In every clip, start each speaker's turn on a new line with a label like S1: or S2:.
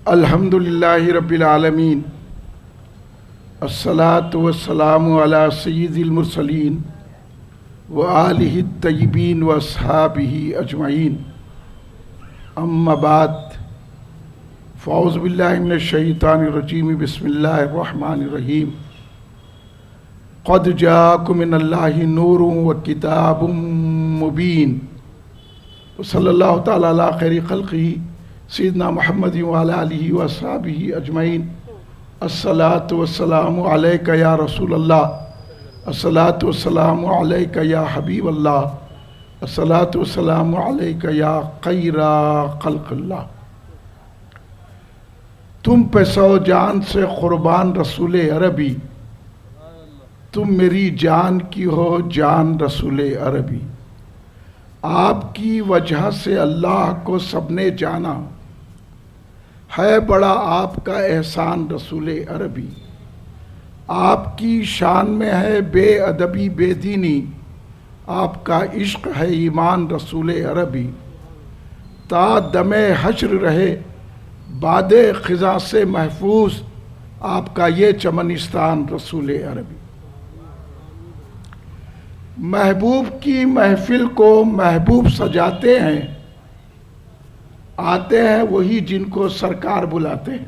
S1: الحمدللہ رب العالمین، الصلاۃ والسلام علی سید المرسلین وآلہ الطیبین واصحابہ اجمعین، اما بعد، فاعوذ باللہ من الشیطان الرجیم، بسم اللہ الرحمن الرحیم۔ قد جاءکم من اللہ نور وکتاب مبین، وصلی اللہ تعالی علی خیر خلقہ سیدنا محمد وعلی آلہ واصحابہ اجمعین۔ الصلاۃ والسلام علیک یا رسول اللہ، الصلاۃ والسلام علیک یا حبیب اللہ، الصلاۃ والسلام علیک یا خیر خلق اللہ۔ تم پہ 100 جان سے قربان رسول عربی، تم میری جان کی ہو جان رسول عربی۔ آپ کی وجہ سے اللہ کو سب نے جانا، ہے بڑا آپ کا احسان رسول عربی۔ آپ کی شان میں ہے بے ادبی بے دینی، آپ کا عشق ہے ایمان رسول عربی۔ تا دم حشر رہے باد خزاں سے محفوظ، آپ کا یہ چمنستان رسول عربی۔ محبوب کی محفل کو محبوب سجاتے ہیں، آتے ہیں وہی جن کو سرکار بلاتے ہیں۔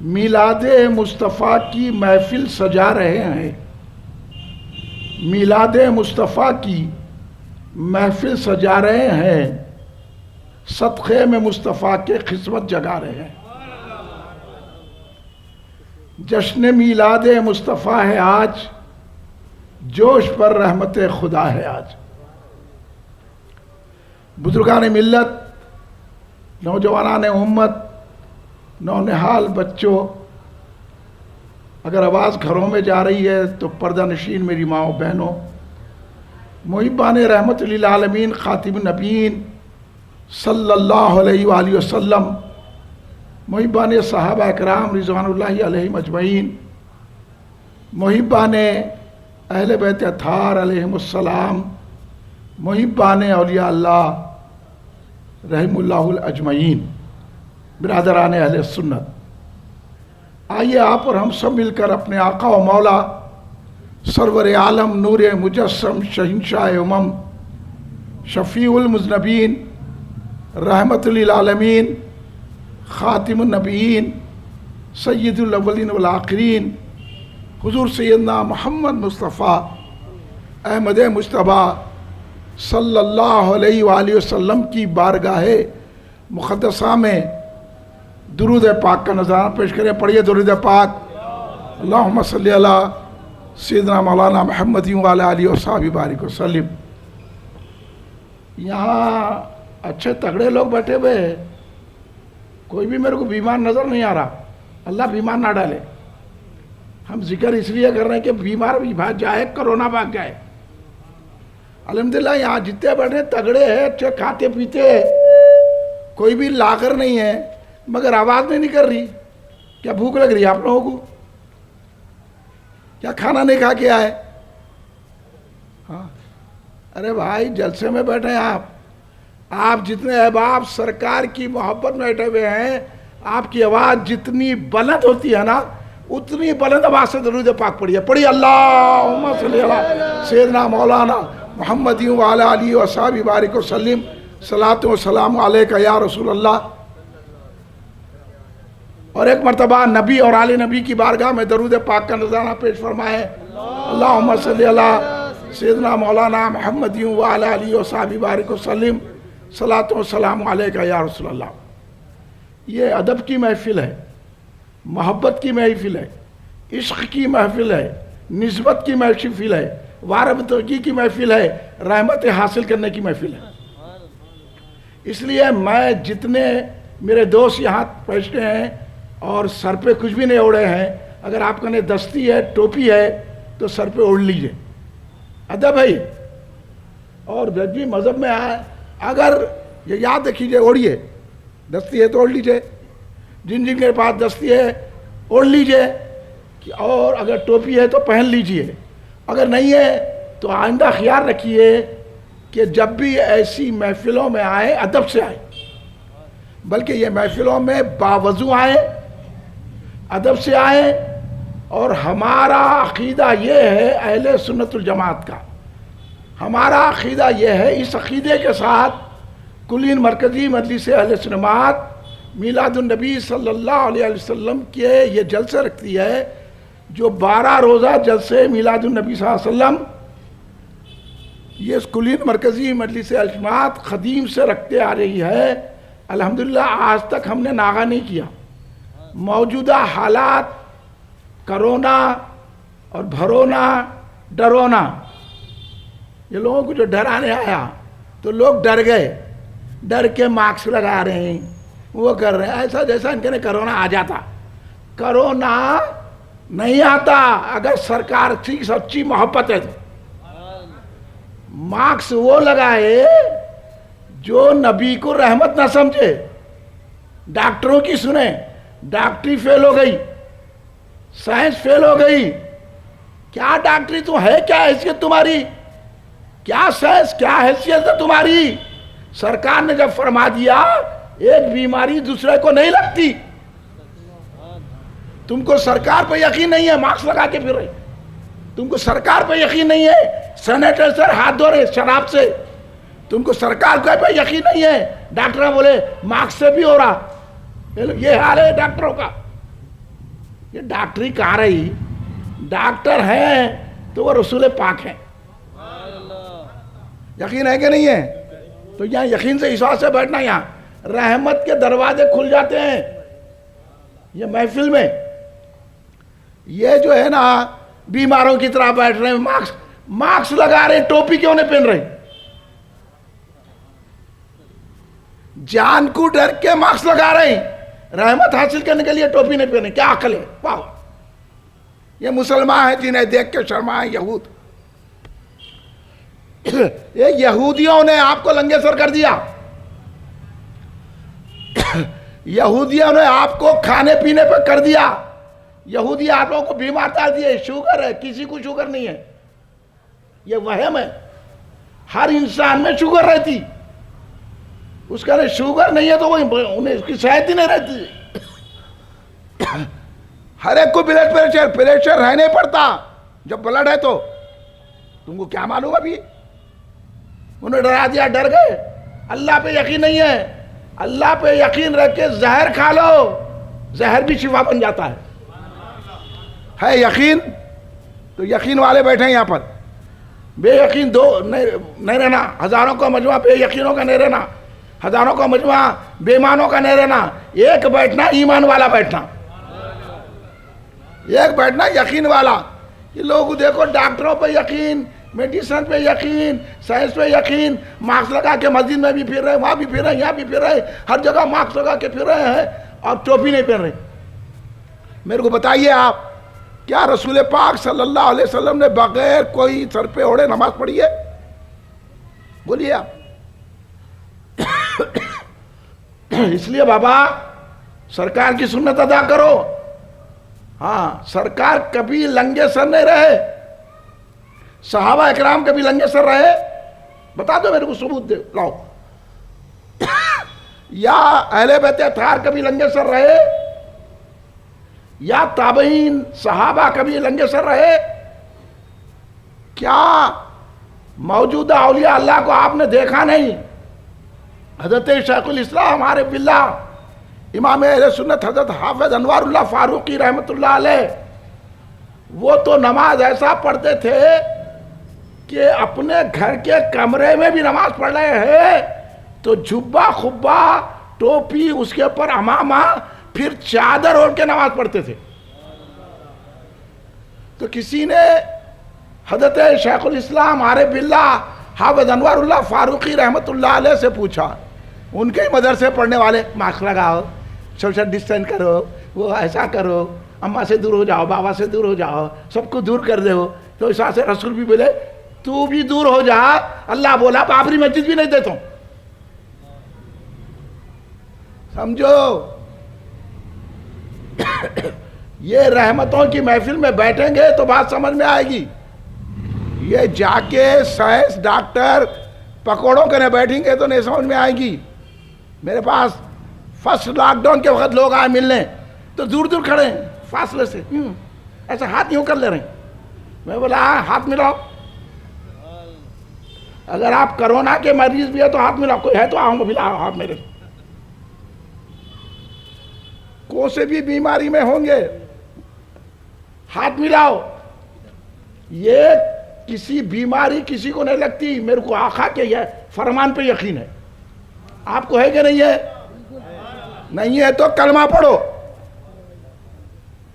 S1: میلاد مصطفیٰ کی محفل سجا رہے ہیں، میلاد مصطفیٰ کی محفل سجا رہے ہیں، صدقے میں مصطفیٰ کے خدمت جگا رہے ہیں۔ جشن میلاد مصطفیٰ ہے آج، جوش پر رحمت خدا ہے آج۔ بزرگان ملت، نوجوانان امت، نونہال بچوں، اگر آواز گھروں میں جا رہی ہے تو پردہ نشین میری ماؤں بہنوں، محبان رحمت للعالمین خاتم النبیین صلی اللہ علیہ وآلہ وسلم، محبان صحابہ اکرام رضوان اللہ علیہم اجمعین، محبان اہل بیت اطہار علیہم السلام، محبان اولیاء اللہ رحم اللہ الاجمعین، برادران اہل سنت، آئیے آپ اور ہم سب مل کر اپنے آقا و مولا سرور عالم نور مجسم شہنشاہ امم شفیع المذنبین رحمت للعالمین خاتم النبیین سید الاولین والآخرین حضور سیدنا محمد مصطفیٰ احمد مجتبیٰ صلی اللہ علیہ وآلہ وسلم کی بارگاہ مقدسہ میں درود پاک کا نذرانہ پیش کریں۔ پڑھیے درود پاک۔ اللہم صلی علی سیدنا مولانا محمد وعلی آلہ وصحبہ بارک وسلم۔ یہاں اچھے تگڑے لوگ بیٹھے ہوئے ہیں، کوئی بھی میرے کو بیمار نظر نہیں آ رہا، اللہ بیمار نہ ڈالے۔ ہم ذکر اس لیے کر رہے ہیں کہ بیمار بھی بھاگ جائے، کرونا بھاگ جائے۔ الحمدللہ یہاں جتنے بیٹھے تگڑے ہیں، اچھے کھاتے پیتے ہیں، کوئی بھی لاغر نہیں ہے، مگر آواز نہیں نکل رہی۔ کیا بھوک لگ رہی ہے آپ لوگوں کو؟ کیا کھانا نہیں کھا کے آئے؟ ہاں، ارے بھائی جلسے میں بیٹھے ہیں آپ جتنے احباب سرکار کی محبت میں بیٹھے ہوئے ہیں، آپ کی آواز جتنی بلند ہوتی ہے نا، اتنی بلند آواز سے درود پاک پڑھیے۔ پڑھیے اللہم صلی علی سیدنا مولانا محمد وعلی آلہ وصحبہ بارک وسلم۔ صلاۃ و سلام علیک یا رسول اللہ۔ اور ایک مرتبہ نبی اور آل نبی کی بارگاہ میں درود پاک کا نذرانہ پیش فرمائے۔ اللہم صلی علی سیدنا مولانا محمد وعلی آلہ وصحبہ بارک وسلم۔ صلاۃ و سلام علیک یا رسول اللہ۔ یہ ادب کی محفل ہے، محبت کی محفل ہے، عشق کی محفل ہے، نسبت کی محفل ہے، واربتگی کی محفل ہے، رحمت حاصل کرنے کی محفل ہے۔ اس لیے میں جتنے میرے دوست یہاں بیٹھے ہیں اور سر پہ کچھ بھی نہیں اوڑھے ہیں، اگر آپ کہنے دستی ہے ٹوپی ہے تو سر پہ اوڑھ لیجئے، ادب ہے یہ۔ اور جب بھی مذہب میں آئے، اگر یہ یاد رکھیے اوڑھیے، دستی ہے تو اوڑھ لیجئے، جن جن کے پاس دستی ہے اوڑھ لیجئے، اور اگر ٹوپی ہے تو پہن لیجئے، اگر نہیں ہے تو آئندہ خیال رکھیے کہ جب بھی ایسی محفلوں میں آئیں ادب سے آئیں، بلکہ یہ محفلوں میں باوضو آئیں، ادب سے آئیں. اور ہمارا عقیدہ یہ ہے اہل سنت الجماعت کا، ہمارا عقیدہ یہ ہے، اس عقیدے کے ساتھ کلین مرکزی مجلس اہل سنت میلاد النبی صلی اللہ علیہ وسلم کے یہ جلسے رکھتی ہے، جو 12 روزہ جلسے میلاد النبی صلی اللہ علیہ وسلم یہ کلین مرکزی مجلس اہل سنت قدیم سے رکھتے آ رہی ہے. الحمدللہ آج تک ہم نے ناغہ نہیں کیا. موجودہ حالات کرونا اور بھرونا ڈرونا، یہ لوگوں کو جو ڈرانے آیا تو لوگ ڈر گئے، ڈر کے ماسک لگا رہے ہیں، وہ کر رہے ہیں ایسا جیسا ان کے کرونا آ جاتا. کرونا نہیں آتا اگر سرکار کی سچی محبت ہے تو. ماسک وہ لگائے جو نبی کو رحمت نہ سمجھے. ڈاکٹروں کی سنیں، ڈاکٹری فیل ہو گئی، سائنس فیل ہو گئی. کیا ڈاکٹری تو ہے، کیا حیثیت تمہاری، کیا سائنس، کیا حیثیت ہے تمہاری. سرکار نے جب فرما دیا ایک بیماری دوسرے کو نہیں لگتی، تم کو سرکار پہ یقین نہیں ہے ماسک لگا کے پھر رہے، تم کو سرکار پہ یقین نہیں ہے سینیٹائزر ہاتھ دھو رہے شراب سے، تم کو سرکار پہ یقین نہیں ہے، ڈاکٹر بولے ماسک سے بھی ہو رہا. یہ حال ہے ڈاکٹروں کا. یہ ڈاکٹری کہاں رہی؟ ڈاکٹر ہیں تو وہ رسول پاک ہیں. یقین ہے کہ نہیں ہے؟ تو یہاں یقین سے وشواس سے بیٹھنا، یہاں رحمت کے دروازے کھل جاتے ہیں. یہ محفل میں یہ جو ہے نا بیماروں کی طرح بیٹھ رہے ہیں، ماسک لگا رہے ہیں، ٹوپی کیوں نہیں پہن رہے؟ جان کو ڈر کے ماسک لگا رہے ہیں، رحمت حاصل کرنے کے لیے ٹوپی نہیں پہنے. کیا عقل ہے؟ واہ! یہ مسلمان ہیں جنہیں دیکھ کے شرمائیں یہود. یہ یہودیوں نے آپ کو لنگے سر کر دیا. یہودیوں نے آپ کو کھانے پینے پہ کر دیا. یہودی آپ لوگوں کو بیمار ڈال دیے. شوگر ہے، کسی کو شوگر نہیں ہے، یہ وہم ہے. ہر انسان میں شوگر رہتی، اس کا شوگر نہیں ہے تو انہیں اس کی صحت ہی نہیں رہتی. ہر ایک کو بلڈ پریشر رہنے پڑتا. جب بلڈ ہے تو تم کو کیا معلوم ابھی؟ انہیں ڈرا دیا، ڈر گئے. اللہ پہ یقین نہیں ہے. اللہ پہ یقین رکھ کے زہر کھا لو، زہر بھی شفا بن جاتا ہے یقین. تو یقین والے بیٹھے ہیں یہاں پر. بے یقین دو نہیں رہنا. ہزاروں کا مجموعہ بے یقینوں کا نہیں رہنا، ہزاروں کا مجموعہ بے ایمانوں کا نہیں رہنا. ایک بیٹھنا ایمان والا بیٹھنا، ایک بیٹھنا یقین والا. یہ لوگ دیکھو ڈاکٹروں پہ یقین، میڈیسن پہ یقین، سائنس پہ یقین، ماسک لگا کے مسجد میں بھی پھر رہے، وہاں بھی پھر رہے، یہاں بھی پھر رہے، ہر جگہ ماسک لگا کے پھر رہے ہیں اور ٹوپی نہیں پہن رہے. میرے کو بتائیے آپ، کیا رسول پاک صلی اللہ علیہ وسلم نے بغیر کوئی سر پہ اوڑھے نماز پڑھی ہے؟ بولیے آپ. اس لیے بابا سرکار کی سنت ادا کرو. ہاں، سرکار کبھی لنگے سر نہیں رہے. صحابہ اکرام کبھی لنگے سر رہے؟ بتا دو میرے کو، ثبوت دے لاؤ. یا اہل بیت اطہار کبھی لنگے سر رہے؟ یا تابعین صحابہ کبھی لنگے سر رہے؟ کیا موجودہ اولیاء اللہ کو آپ نے دیکھا نہیں؟ حضرت شیخ الاسلام عارف باللہ امام اہل سنت حضرت حافظ انوار اللہ فاروقی رحمۃ اللہ علیہ، وہ تو نماز ایسا پڑھتے تھے کہ اپنے گھر کے کمرے میں بھی نماز پڑھ رہے ہیں تو جبہ خبہ ٹوپی اس کے اوپر امامہ پھر چادر اوڑھ کے نماز پڑھتے تھے. تو کسی نے حضرت شیخ الاسلام عارف باللہ حافظ انوار اللہ فاروقی رحمۃ اللہ علیہ سے پوچھا، ان کے مدرسے پڑھنے والے، ماسک لگاؤ، سوشل ڈسٹینس کرو، وہ ایسا کرو، اماں سے دور ہو جاؤ، بابا سے دور ہو جاؤ، سب کو دور کر دو. تو اس سے رسول بھی بولے تو بھی دور ہو جا. اللہ بولا بابری مسجد بھی نہیں دیتا ہوں. سمجھو، یہ رحمتوں کی محفل میں بیٹھیں گے تو بات سمجھ میں آئے گی. یہ جا کے سائنس ڈاکٹر پکوڑوں کرنے بیٹھیں گے تو نہیں سمجھ میں آئے گی. میرے پاس فرسٹ لاک ڈاؤن کے وقت لوگ آئے ملنے تو دور دور کھڑے ہیں فاصلے سے ایسا ہاتھ یوں کر لے رہے ہیں. میں بولا ہاتھ ملاؤ. اگر آپ کرونا کے مریض بھی ہے تو ہاتھ ملاؤ. کوئی ہے تو آؤں گا ملاؤ ہاتھ میرے. کون سے بھی بیماری میں ہوں گے ہاتھ ملاؤ. یہ کسی بیماری کسی کو نہیں لگتی. میرے کو آقا کے یہ فرمان پہ یقین ہے. آپ کو ہے کہ نہیں ہے؟ نہیں ہے تو کلمہ پڑھو.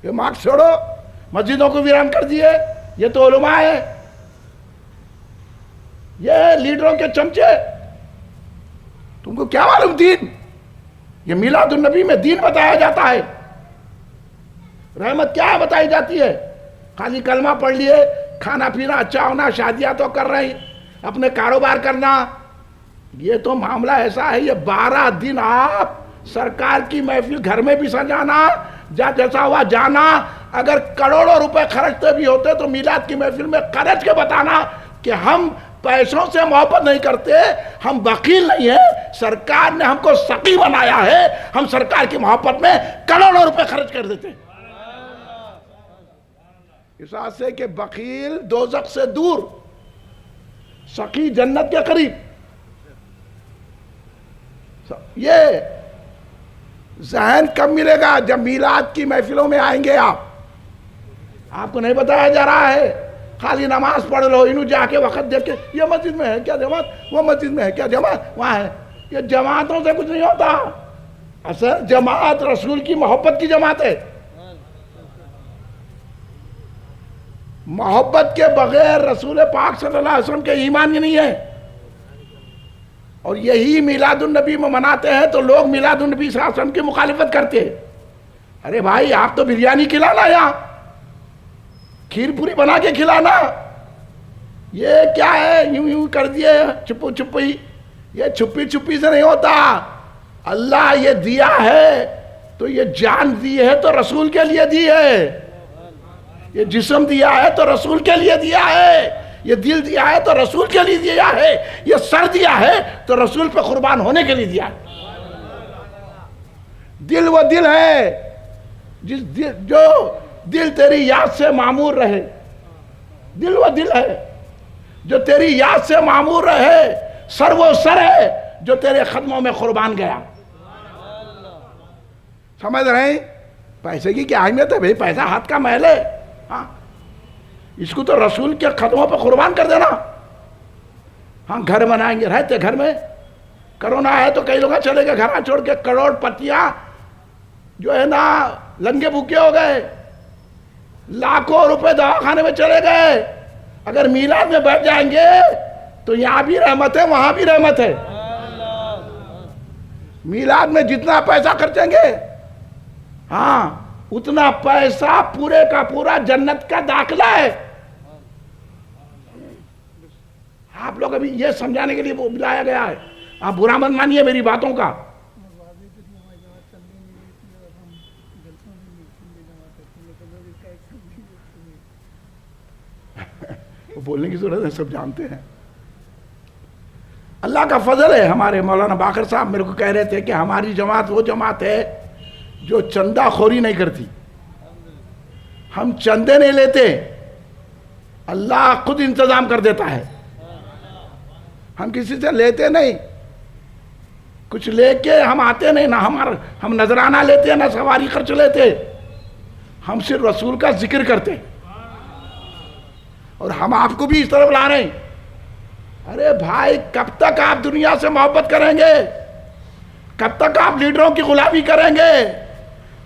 S1: یہ مارکس چھوڑو. مسجدوں کو ویران کر دیے. یہ تو علماء ہے. یہ لیڈروں کے چمچے. تم کو کیا معلوم دین؟ یہ میلاد النبی میں دین بتایا جاتا ہے. رحمت کیا بتائی جاتی ہے؟ خالی کلمہ پڑھ لیے. کھانا پینا اچھا ہونا. شادیاں تو کر رہے ہیں. اپنے کاروبار کرنا. یہ تو معاملہ ایسا ہے. یہ 12 دن آپ سرکار کی محفل گھر میں بھی سجانا جیسا ہوا جانا. اگر کروڑوں روپے خرچتے بھی ہوتے تو میلاد کی محفل میں خرچ کے بتانا کہ ہم پیسوں سے محبت نہیں کرتے. ہم بخیل نہیں ہیں. سرکار نے ہم کو سخی بنایا ہے. ہم سرکار کی محبت میں کروڑوں روپے خرچ کر دیتے ہیں. اس وجہ سے کہ بخیل دوزخ سے دور, سخی جنت کے قریب. یہ ذہن کب ملے گا؟ جب میلاد کی محفلوں میں آئیں گے. آپ کو نہیں بتایا جا رہا ہے خالی نماز پڑھ لو. انہوں جا کے وقت دیکھ کے یہ مسجد میں ہے کیا جماعت, وہ مسجد میں ہے کیا جماعت, وہاں ہے. یہ جماعتوں سے کچھ نہیں ہوتا. اصل جماعت رسول کی محبت کی جماعت ہے. محبت کے بغیر رسول پاک صلی اللہ علیہ وسلم کے ایمان ہی نہیں ہے. اور یہی میلاد النبی میں مناتے ہیں تو لوگ میلاد النبی صلی اللہ علیہ وسلم کی مخالفت کرتے ہیں. ارے بھائی آپ تو بریانی کھلانا, یہاں کھیر پوری بنا کے کھلانا. یہ کیا ہے یوں یوں کر دیے چھپو چھپی. یہ چھپی چھپی سے نہیں ہوتا. اللہ یہ دیا ہے تو یہ جان دی ہے تو رسول کے لیے دی ہے. یہ جسم دیا ہے تو رسول کے لیے دیا ہے. یہ دل دیا ہے تو رسول کے لیے دیا ہے. یہ سر دیا ہے تو رسول پہ قربان ہونے کے لیے دیا ہے. دل وہ دل ہے جو دل تیری یاد سے معمور رہے. دل وہ دل ہے جو تیری یاد سے معمور رہے. سر وہ سر ہے جو تیرے قدموں میں قربان گیا. سمجھ رہے ہیں؟ پیسے کی کیا اہمیت ہے بھائی؟ پیسہ ہاتھ کا محل ہے. ہاں اس کو تو رسول کے قدموں پہ قربان کر دینا. ہاں گھر بنائیں گے, رہتے گھر میں. کرونا ہے تو کئی لوگ چلے گئے گھر چھوڑ کے. کروڑ پتیاں جو ہے نا لنگے بھوکے ہو گئے. لاکھوں روپے دواخانے میں چلے گئے. اگر میلاد میں بیٹھ جائیں گے تو یہاں بھی رحمت ہے وہاں بھی رحمت ہے. میلاد میں جتنا پیسہ خرچیں گے ہاں اتنا پیسہ پورے کا پورا جنت کا داخلہ ہے. آپ لوگ ابھی یہ سمجھانے کے لیے بلایا گیا ہے. آپ برا مت مانیے میری باتوں کا. بولنے کی ضرورت ہے, سب جانتے ہیں. اللہ کا فضل ہے. ہمارے مولانا باقر صاحب میرے کو کہہ رہے تھے کہ ہماری جماعت وہ جماعت ہے جو چندہ خوری نہیں کرتی. ہم چندے نہیں لیتے, اللہ خود انتظام کر دیتا ہے. ہم کسی سے لیتے نہیں, کچھ لے کے ہم آتے نہیں. نہ ہم نذرانہ لیتے نہ سواری خرچ لیتے. ہم صرف رسول کا ذکر کرتے. اور ہم آپ کو بھی اس طرف لا رہے ہیں. ارے بھائی کب تک آپ دنیا سے محبت کریں گے؟ کب تک آپ لیڈروں کی غلامی کریں گے؟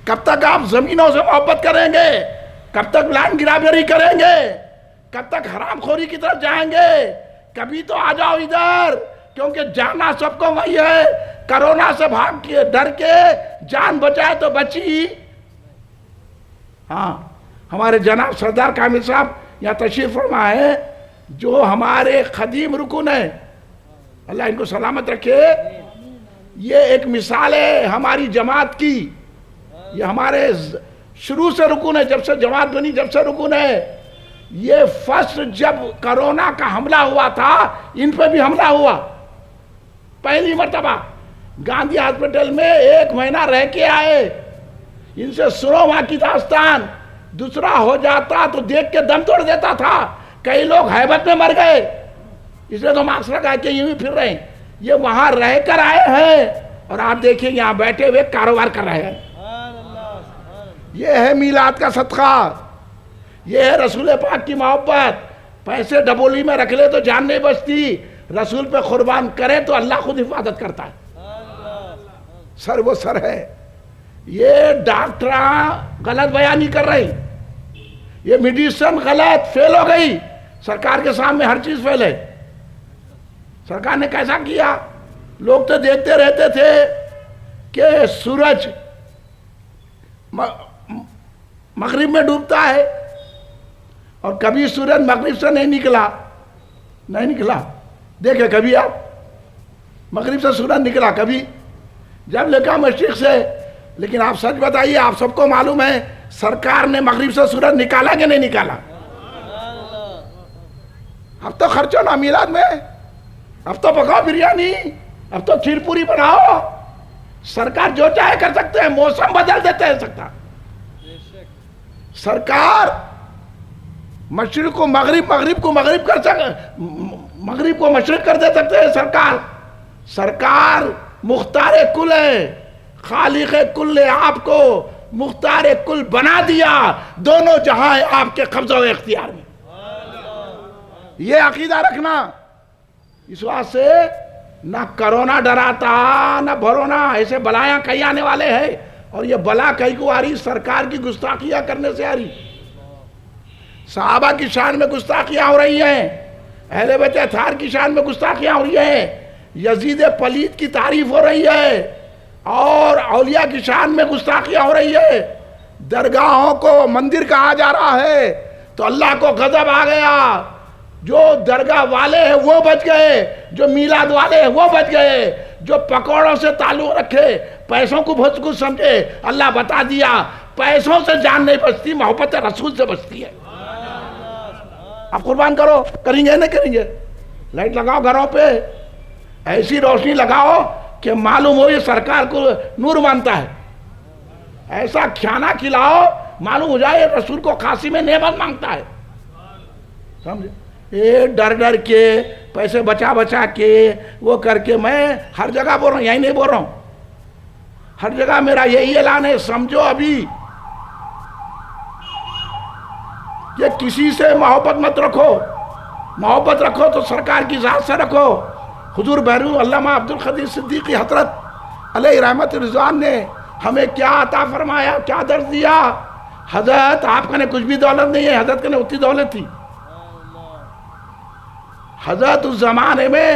S1: کب تک آپ زمینوں سے محبت کریں گے؟ کب تک لینڈ گرابری کریں گے؟ کب تک حرام خوری کی طرف جائیں گے؟ کبھی تو آ جاؤ ادھر, کیونکہ جانا سب کو وہی ہے. کرونا سے بھاگ کے ڈر کے جان بچائے تو بچی. ہاں ہمارے جناب سردار کامل صاحب یہاں تشریف فرما ہے, جو ہمارے قدیم رکن ہیں, اللہ ان کو سلامت رکھے. یہ ایک مثال ہے ہماری جماعت کی. یہ ہمارے شروع سے رکن ہے, جب سے جماعت بنی جب سے رکن ہے. یہ فرسٹ جب کرونا کا حملہ ہوا تھا ان پہ بھی حملہ ہوا، پہلی مرتبہ گاندھی ہاسپٹل میں 1 مہینہ رہ کے آئے، ان سے سنو وہاں کی داستان، دوسرا ہو جاتا تو دیکھ کے دم توڑ دیتا تھا، کئی لوگ ہیبت میں مر گئے، اس لیے تو ماسک لگا کے یوں ہی پھر رہے ہیں، یہ وہاں رہ کر آئے ہیں اور آپ دیکھیں یہاں بیٹھے ہوئے کاروبار کر رہے ہیں۔ یہ ہے میلاد کا صدقہ، یہ ہے رسول پاک کی محبت، پیسے ڈبولی میں رکھ لے تو جان نہیں بچتی، رسول پہ قربان کرے تو اللہ خود حفاظت کرتا ہے۔ سر وہ سر ہے، یہ ڈاکٹراں غلط بیانی کر رہی، یہ میڈیسن غلط فیل ہو گئی، سرکار کے سامنے ہر چیز فیل ہے۔ سرکار نے کیسا کیا؟ لوگ تو دیکھتے رہتے تھے کہ سورج مغرب میں ڈوبتا ہے اور کبھی سورج مغرب سے نہیں نکلا، دیکھیں کبھی آپ مغرب سے سورج نکلا کبھی؟ جب لکھا مشرق سے، لیکن آپ سچ بتائیے، آپ سب کو معلوم ہے سرکار نے مغرب سے سورج نکالا کہ نہیں نکالا؟ اب تو خرچو نا میلاد میں، اب تو پکاؤ بریانی، اب تو کھیر پوری بناؤ، سرکار جو چاہے کر سکتے ہیں، موسم بدل دیتے ہیں سرکار۔ سرکار مشرق کو مغرب، مغرب کو مغرب کر سکتے، مغرب کو مشرق کر دے سکتے ہیں سرکار مختار کل ہے، خالق کل نے آپ کو مختار کل بنا دیا، دونوں جہاں آپ کے قبضہ و اختیار میں۔ یہ عقیدہ رکھنا، اس واسطے نہ کرونا ڈراتا نہ بھرونا، ایسے بلایاں کئی آنے والے ہیں، اور یہ بلا کئی کو آ رہی سرکار کی گستاخیاں کرنے سے آ رہی، صحابہ کی شان میں گستاخیاں ہو رہی ہیں، اہل بیت اطہار کی شان میں گستاخیاں ہو رہی ہیں، یزید پلید کی تعریف ہو رہی ہے، اور اولیاء کی شان میں گستاخیاں ہو رہی ہے، درگاہوں کو مندر کہا جا رہا ہے تو اللہ کو غضب آ گیا، جو درگاہ والے ہیں وہ بچ گئے، جو میلاد والے ہیں وہ بچ گئے، جو پکوڑوں سے تعلق رکھے، پیسوں کو بہت کچھ سمجھے، اللہ بتا دیا پیسوں سے جان نہیں بچتی، محبت رسول سے بچتی ہے۔ آپ قربان کرو، کریں گے نہیں کریں گے؟ لائٹ لگاؤ گھروں پہ، ایسی روشنی لگاؤ کہ معلوم ہو یہ سرکار کو نور مانتا ہے، ایسا کھانا کھلاؤ معلوم ہو جائے رسول کو کھانسی میں نعمت مانگتا ہے، سمجھے؟ یہ ڈر کے پیسے بچا کے وہ کر کے، میں ہر جگہ بول رہا ہوں، یہی نہیں بول رہا ہوں، ہر جگہ میرا یہی اعلان ہے، سمجھو ابھی کہ کسی سے محبت مت رکھو، محبت رکھو تو سرکار کی ذات سے رکھو۔ حضور بحرو علامہ عبدالقدیر صدیقی حضرت علیہ رحمت رضوان نے ہمیں کیا عطا فرمایا، کیا درس دیا؟ حضرت آپ کا نے کچھ بھی دولت نہیں ہے، حضرت کا نے اتنی دولت تھی، حضرت اس زمانے میں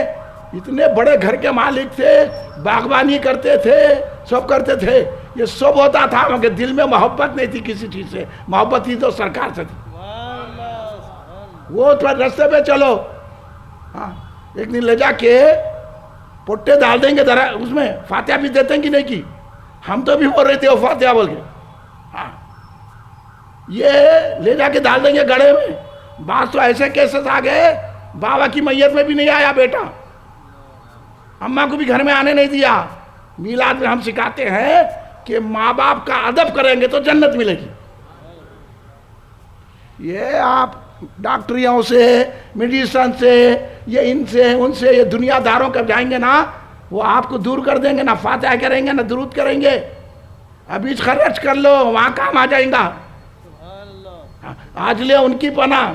S1: اتنے بڑے گھر کے مالک تھے، باغبانی کرتے تھے، سب کرتے تھے، یہ سب ہوتا تھا مگر دل میں محبت نہیں تھی کسی چیز سے، محبت تھی تو سرکار سے تھی۔ وہ تو رستے پہ چلو، ایک دن لے جا کے پٹے ڈال دیں گے اس میں، فاتحہ بھی دیتے ہیں کہ نہیں کی؟ ہم تو بھی بول رہے تھے وہ فاتحہ بول کے، یہ لے جا کے ڈال دیں گے گڑھے میں۔ بعض تو ایسے کیسز آ گئے، بابا کی میت میں بھی نہیں آیا بیٹا، اماں کو بھی گھر میں آنے نہیں دیا۔ میلاد میں ہم سکھاتے ہیں کہ ماں باپ کا ادب کریں گے تو جنت ملے گی۔ یہ آپ ڈاکٹریوں سے، میڈیسن سے، یہ ان سے ان سے، یہ دنیا داروں کے جائیں گے نا، وہ آپ کو دور کر دیں گے، نہ فاتحہ کریں گے نہ درود کریں گے۔ ابھی خرچ کر لو، وہاں کام آ جائیں گا، آج لے ان کی پناہ،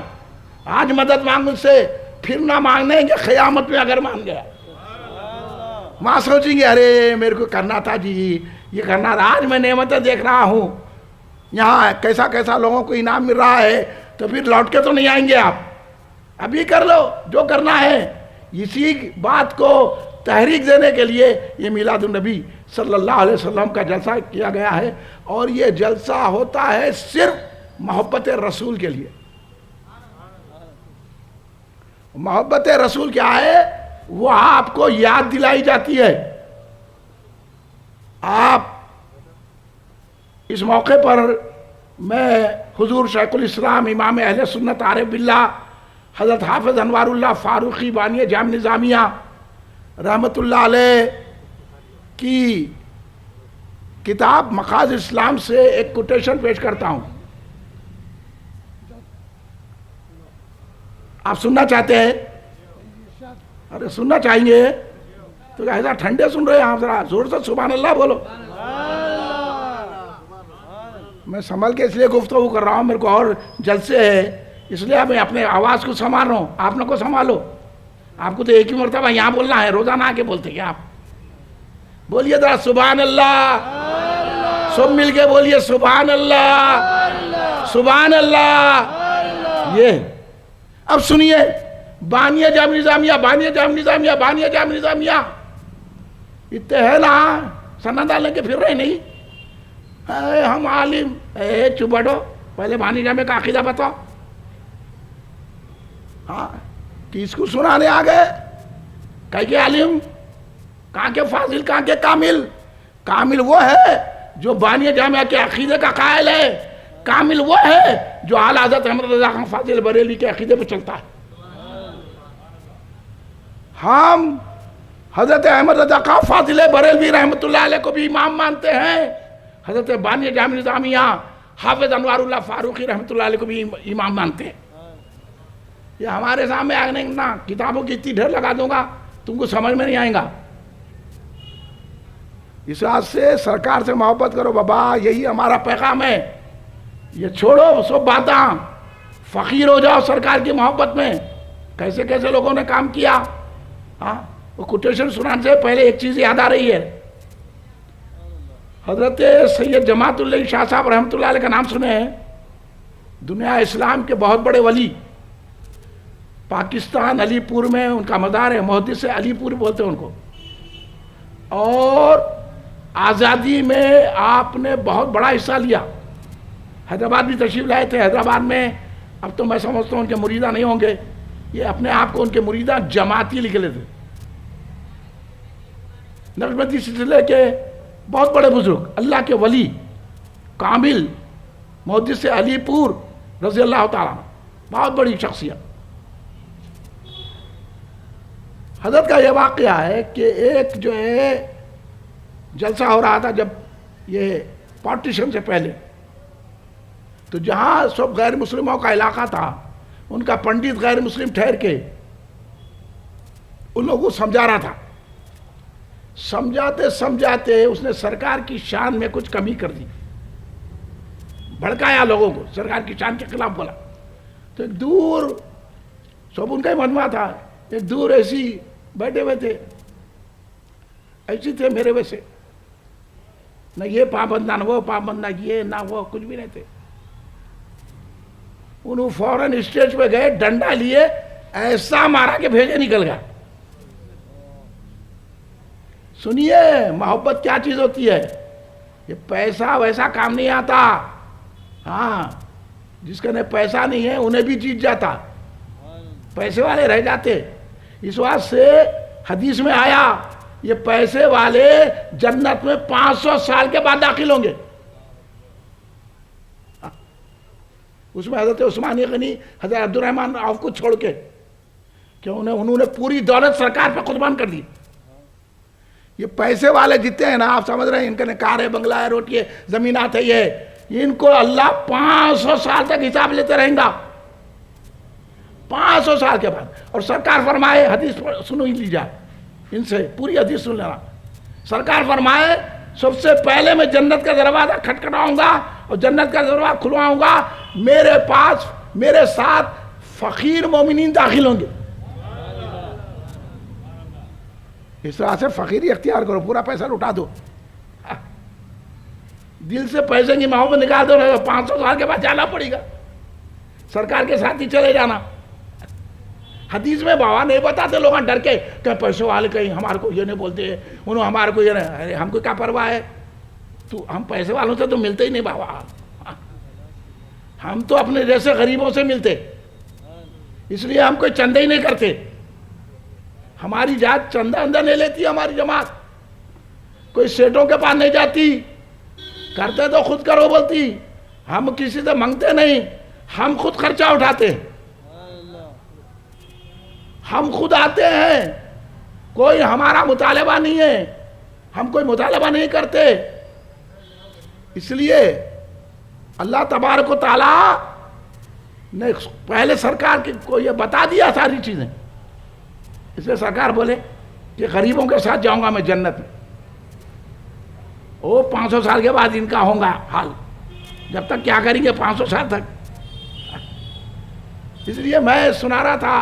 S1: آج مدد مانگ ان سے، پھر نہ مانگنے گے قیامت میں اگر مان گیا، وہاں سوچیں گے ارے میرے کو کرنا تھا جی، یہ کرنا تھا، آج میں نعمتیں دیکھ رہا ہوں، یہاں کیسا کیسا لوگوں کو انعام مل رہا ہے، تو پھر لوٹ کے تو نہیں آئیں گے آپ، ابھی کر لو جو کرنا ہے۔ اسی بات کو تحریک دینے کے لیے یہ میلاد النبی صلی اللہ علیہ وسلم کا جلسہ کیا گیا ہے، اور یہ جلسہ ہوتا ہے صرف محبت رسول کے لیے۔ محبت رسول کیا ہے؟ وہ آپ کو یاد دلائی جاتی ہے۔ آپ اس موقع پر میں حضور شیخ الاسلام امام اہل سنت عارف باللہ حضرت حافظ انوار اللہ فاروقی بانی جامع نظامیہ رحمۃ اللہ علیہ کی کتاب مقاصد اسلام سے ایک کوٹیشن پیش کرتا ہوں. آپ سننا چاہتے ہیں؟ ارے سننا چاہیں گے تو ایسا ٹھنڈے سن رہے ہیں آپ؟ ذرا زور سے سبحان اللہ بولو. میں سنبھل کے اس لیے گفتگو کر رہا ہوں، میرے کو اور جلسے ہے، اس لیے میں اپنے آواز کو سنبھال رہا ہوں. آپ نے کو سنبھالو. آپ کو تو ایک ہی مرتبہ یہاں بولنا ہے، روزانہ آ کے بولتے کیا آپ؟ بولیے ذرا سبحان اللہ. سب مل کے بولیے سبحان اللہ سبحان اللہ. یہ اب سنیے، بانیہ جامع نظامیہ بانیہ جامع نظامیہ بانیہ جامع نظامیہ اتنے ہے نا، سنا ڈالنے کے پھر رہے نہیں. اے ہم عالم، اے چپ بیٹھو، پہلے بانی جامع کا عقیدہ بتاؤ. ہاں کس کو سنانے آ گئے؟ کہیں کے عالم، کہاں کے فاضل، کہاں کے کامل؟ کامل وہ ہے جو بانی جامعہ کے عقیدے کا قائل ہے. کامل وہ ہے جو اعلیٰ حضرت احمد رضا خان فاضل بریلوی کے عقیدے پہ چلتا ہے. ہم حضرت احمد رضا خان فاضل بریلوی رحمۃ اللہ علیہ کو بھی امام مانتے ہیں. حضرت بانی جامع نظامیہ حافظ انوار اللہ فاروقی رحمۃ اللہ علیہ کو بھی امام مانتے ہیں. یہ ہمارے سامنے آنے نا، کتابوں کی اتنی ڈھیر لگا دوں گا تم کو سمجھ میں نہیں آئیں گا. اس وجہ سے سرکار سے محبت کرو بابا، یہی ہمارا پیغام ہے. یہ چھوڑو سب باتاں، فقیر ہو جاؤ سرکار کی محبت میں. کیسے کیسے لوگوں نے کام کیا. ہاں وہ کوٹیشن سنانے سے پہلے ایک چیز یاد آ رہی ہے. حضرت سید جماعت اللہ شاہ صاحب رحمۃ اللہ علیہ کا نام سنے ہیں؟ دنیا اسلام کے بہت بڑے ولی. پاکستان علی پور میں ان کا مزار ہے، محدث علی پور بولتے ہیں ان کو. اور آزادی میں آپ نے بہت بڑا حصہ لیا. حیدرآباد بھی تشریف لائے تھے. حیدرآباد میں اب تو میں سمجھتا ہوں ان کے مریدہ نہیں ہوں گے، یہ اپنے آپ کو ان کے مریدہ جماعتی لکھ لیتے. نقشبندی سلسلے کے بہت بڑے بزرگ، اللہ کے ولی کامل محدث علی پور رضی اللہ تعالیٰ، بہت بڑی شخصیت. حضرت کا یہ واقعہ ہے کہ ایک جو ہے جلسہ ہو رہا تھا جب یہ پارٹیشن سے پہلے، تو جہاں سب غیر مسلموں کا علاقہ تھا، ان کا پنڈت غیر مسلم ٹھہر کے ان لوگوں کو سمجھا رہا تھا. سمجھاتے سمجھاتے اس نے سرکار کی شان میں کچھ کمی کر دی، بھڑکایا لوگوں کو، سرکار کی شان کے خلاف بولا. تو ایک دور سب ان کا ہی مجمع تھا، ایک دور ایسی بیٹھے ہوئے تھے، ایسی تھے میرے ویسے، نہ یہ پابند نہ وہ پابند، نہ یہ نہ وہ، کچھ بھی نہیں تھے. انہوں فوراً اسٹیج پہ گئے، ڈنڈا لیے، ایسا مارا کہ بھیجے نکل گیا. سنیے محبت کیا چیز ہوتی ہے. یہ پیسہ ویسا کام نہیں آتا. ہاں جس کا پیسہ نہیں ہے انہیں بھی جیت جاتا، پیسے والے رہ جاتے. اس وجہ سے حدیث میں آیا یہ پیسے والے جنت میں 500 سال کے بعد داخل ہوں گے. اس میں حضرت عثمان غنی، حضرت عبدالرحمن عوف کو چھوڑ کے، کہ انہوں نے پوری دولت سرکار پہ قربان کر دی. یہ پیسے والے جتنے ہیں نا، آپ سمجھ رہے ہیں ان کے کار ہے، بنگلہ ہے، روٹی ہے، زمینات ہے، یہ ان کو اللہ 500 سال تک حساب لیتے رہیں گا. 500 سال کے بعد. اور سرکار فرمائے، حدیث سنو ہی لی جائے ان سے، پوری حدیث سن لینا. سرکار فرمائے سب سے پہلے میں جنت کا دروازہ کھٹکھٹاؤں گا اور جنت کا دروازہ کھلواؤں گا، میرے پاس میرے ساتھ فقیر مومنین داخل ہوں گے. اس طرح سے فقیری اختیار کرو، پورا پیسہ لٹا دو، دل سے پیسے کی محبت نکال دو، 500 سال کے بعد جانا پڑے گا، سرکار کے ساتھ ہی چلے جانا. حدیث میں بابا نہیں بتاتے لوگ ڈر کے کہ پیسے والے کہیں ہمارے کو یہ نہیں بولتے، انہوں ہمارے کو یہ نہیں. ارے ہم کو کیا پرواہ ہے، تو ہم پیسے والوں سے تو ملتے ہی نہیں بابا. ہم تو اپنے جیسے غریبوں سے ملتے، اس لیے ہم کوئی چندہ ہی نہیں کرتے. ہماری جات چندہ اندر نہیں لیتی، ہماری جماعت کوئی سیٹوں کے پاس نہیں جاتی، کرتے تو خود کرو بولتی. ہم کسی سے منگتے نہیں، ہم خود خرچہ اٹھاتے ہیں، ہم خود آتے ہیں، کوئی ہمارا مطالبہ نہیں ہے، ہم کوئی مطالبہ نہیں کرتے۔ اس لیے اللہ تبارک و تعالیٰ نے پہلے سرکار کو یہ بتا دیا ساری چیزیں، اس لیے سرکار بولے کہ غریبوں کے ساتھ جاؤں گا میں جنت میں، وہ 500 سال کے بعد ان کا ہوگا حال، جب تک کیا کریں گے 500 سال تک۔ اس لیے میں سنا رہا تھا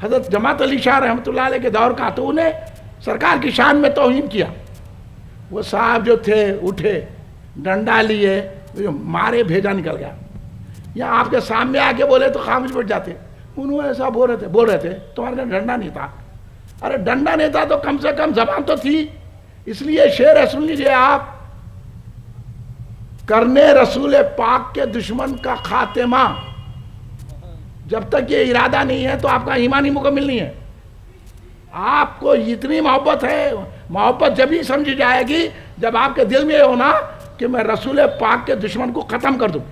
S1: حضرت جماعت علی شاہ رحمۃ اللہ علیہ کے دور کا، تو انہیں سرکار کی شان میں توہین کیا۔ وہ صاحب جو تھے اٹھے، ڈنڈا لیے، مارے، بھیجا نکل گیا۔ یا آپ کے سامنے آ کے بولے تو خاموش بیٹھ جاتے، انہوں ایسا بول رہے تھے تمہارے گھر ڈنڈا نہیں تھا۔ ارے ڈنڈا نہیں تھا تو کم سے کم زبان تو تھی۔ اس لیے شعر ہے، سن لیجئے آپ، کرنے رسول پاک کے دشمن کا خاتمہ، جب تک یہ ارادہ نہیں ہے تو آپ کا ایمان ہی مکمل نہیں ہے۔ آپ کو اتنی محبت ہے، محبت جب ہی سمجھی جائے گی جب آپ کے دل میں یہ ہونا کہ میں رسول پاک کے دشمن کو ختم کر دوں۔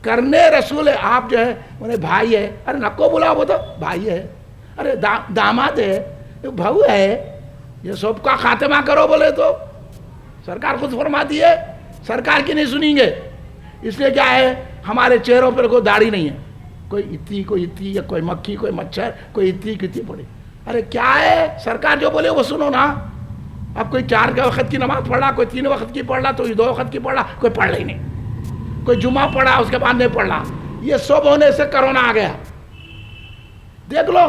S1: کرنے رسول، آپ جو ہے انہیں بھائی ہے، ارے نکو بلا، وہ تو بھائی ہے، ارے داماد ہے، بہو ہے، یہ سب کا خاتمہ کرو بولے تو سرکار خود فرما دی ہے، سرکار کی نہیں سنیں گے۔ اس لیے کیا ہے، ہمارے چہروں پر کوئی داڑھی نہیں ہے، کوئی اتنی کوئی اتنی، یا کوئی مکھی کوئی مچھر، کوئی اتنی کتنی پڑی۔ ارے کیا ہے، سرکار جو بولے وہ سنو نا۔ اب کوئی 4 وقت کی نماز پڑھ رہا، کوئی 3 وقت کی پڑھ رہا، تو 2 وقت کی پڑھ رہا، کوئی پڑھ ہی نہیں، کوئی جمعہ پڑھا اس کے بعد نہیں پڑھ رہا۔ یہ سب ہونے سے کرونا آ گیا۔ دیکھ لو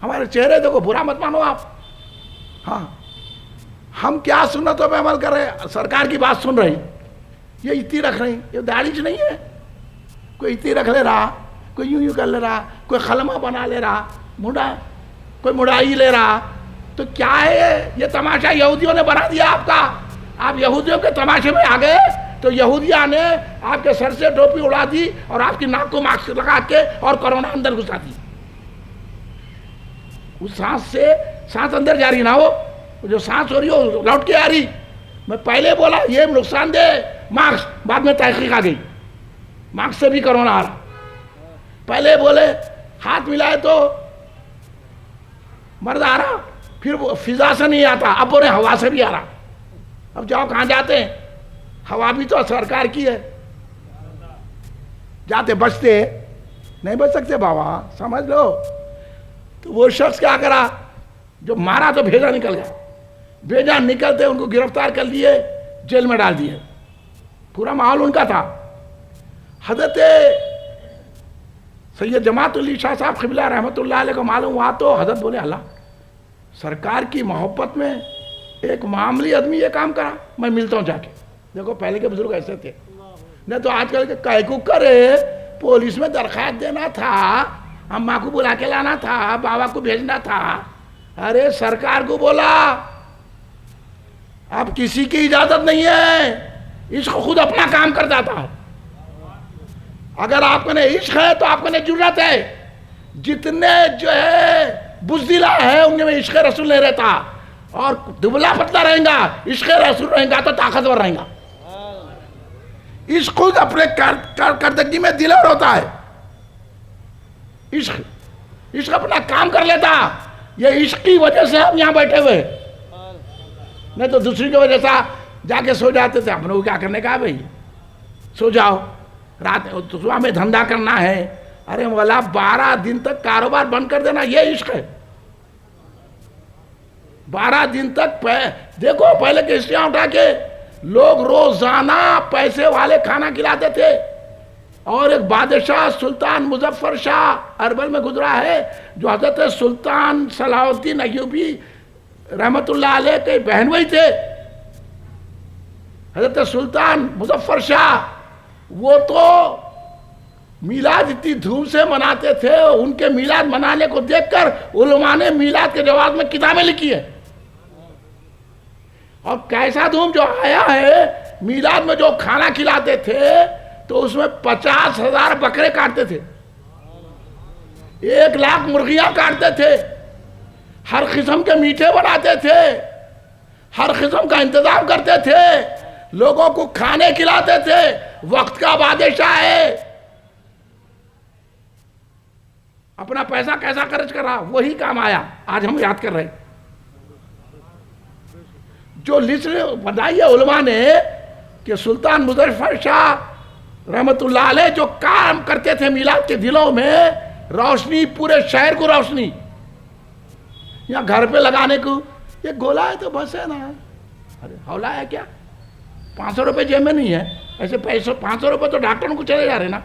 S1: ہمارے چہرے، دیکھو، برا مت مانو آپ۔ ہاں، ہم کیا سنتوں پہ عمل کر رہے ہیں، سرکار کی بات سن رہے ہیں، یہ اتنی رکھ رہے ہیں، یہ داڑھی نہیں ہے، کوئی اتنی رکھ لے رہا، کوئی یوں کر لے رہا، کوئی خلمہ بنا لے رہا، کوئی مڑائی لے رہا، تو کیا ہے یہ تماشا یہودیوں نے بنا دیا آپ کا۔ آپ یہودیوں کے تماشے میں آ گئے تو یہودیاں نے آپ کے سر سے ٹوپی اڑا دی اور آپ کی ناک کو ماسک لگا کے اور کرونا اندر گھسا دی۔ اس سانس سے سانس اندر جا رہی نہ ہو، جو سانس ہو رہی ہو لوٹ کے آ رہی۔ میں پہلے بولا یہ نقصان دہ ماسک، بعد میں تحقیق آ گئی، ماسک سے بھی کرونا آ رہا۔ پہلے بولے ہاتھ ملائے تو مرد آ رہا، پھر وہ فضا سے نہیں آتا، اب بولے ہوا سے بھی آ رہا۔ اب جاؤ کہاں جاتے ہیں، ہوا بھی تو سرکار کی ہے، جاتے بچتے نہیں بچ سکتے بابا، سمجھ لو۔ تو وہ شخص کیا کرا، جو مارا تو بھیجا نکل گیا، بھیجا نکلتے ان کو گرفتار کر لیے، جیل میں ڈال دیے، پورا ماحول ان کا تھا۔ حضرت سید جماعت علی شاہ صاحب قبلہ رحمۃ اللہ علیہ کو معلوم ہوا تو حضرت بولے اللہ، سرکار کی محبت میں ایک معاملی آدمی یہ کام کرا، میں ملتا ہوں جا کے۔ دیکھو پہلے کے بزرگ ایسے تھے، نہیں تو آج کل کے کہے کو کرے، پولیس میں درخواست دینا تھا، اماں کو بلا کے لانا تھا، بابا کو بھیجنا تھا۔ ارے سرکار کو بولا اب کسی کی اجازت نہیں ہے، عشق خود اپنا کام کر جاتا ہے۔ اگر آپ کو نے عشق ہے تو آپ کو نے جرات ہے، جتنے جو ہے بزدلا ہے ان میں عشق رسول نہیں رہتا، اور دبلا پتلا رہیں گا، عشق رسول رہیں گا تو طاقتور رہیں گا۔ عشق خود اپنے کارکردگی میں دلیر ہوتا ہے، عشق اپنا کام کر لیتا۔ یہ عشق کی وجہ سے ہم یہاں بیٹھے ہوئے، نہیں تو دوسری کی وجہ سے جا کے سو جاتے تھے۔ اپنے کو کیا کرنے کا بھائی، سو جاؤ، رات صبح میں دھندا کرنا ہے۔ ارے مولا 12 دن تک کاروبار بند کر دینا، یہ عشق ہے۔ 12 دن تک دیکھو پہلے کشتیاں اٹھا کے لوگ روزانہ پیسے والے کھانا کھلاتے تھے۔ اور ایک بادشاہ سلطان مظفر شاہ اربل میں گزرا ہے، جو حضرت سلطان صلاح الدین ایوبی رحمت اللہ علیہ کے بہن بھائی تھے۔ حضرت سلطان مظفر شاہ وہ تو میلاد اتنی دھوم سے مناتے تھے، ان کے میلاد منانے کو دیکھ کر علماء نے میلاد کے جواز میں کتابیں لکھی ہے۔ اور کیسا دھوم جو آیا ہے، میلاد میں جو کھانا کھلاتے تھے تو اس میں 50,000 بکرے کاٹتے تھے، 1,00,000 مرغیاں کاٹتے تھے، ہر قسم کے میٹھے بناتے تھے، ہر قسم کا انتظام کرتے تھے، لوگوں کو کھانے کھلاتے تھے، وقت کا بادشاہ ہے. اپنا پیسہ کیسا خرچ کرا، وہی کام آیا، آج ہم یاد کر رہے ہیں. جو لسٹ بتائی ہے علماء نے کہ سلطان مظفر شاہ رحمت اللہ علیہ جو کام کرتے تھے میلاد کے دنوں میں، روشنی پورے شہر کو روشنی. یہاں گھر پہ لگانے کو یہ گولا ہے تو بس ہے نا، ارے ہولا ہے کیا، 500 روپے جیب میں نہیں ہے. ایسے 500 روپے تو ڈاکٹروں کو چلے جا رہے نا.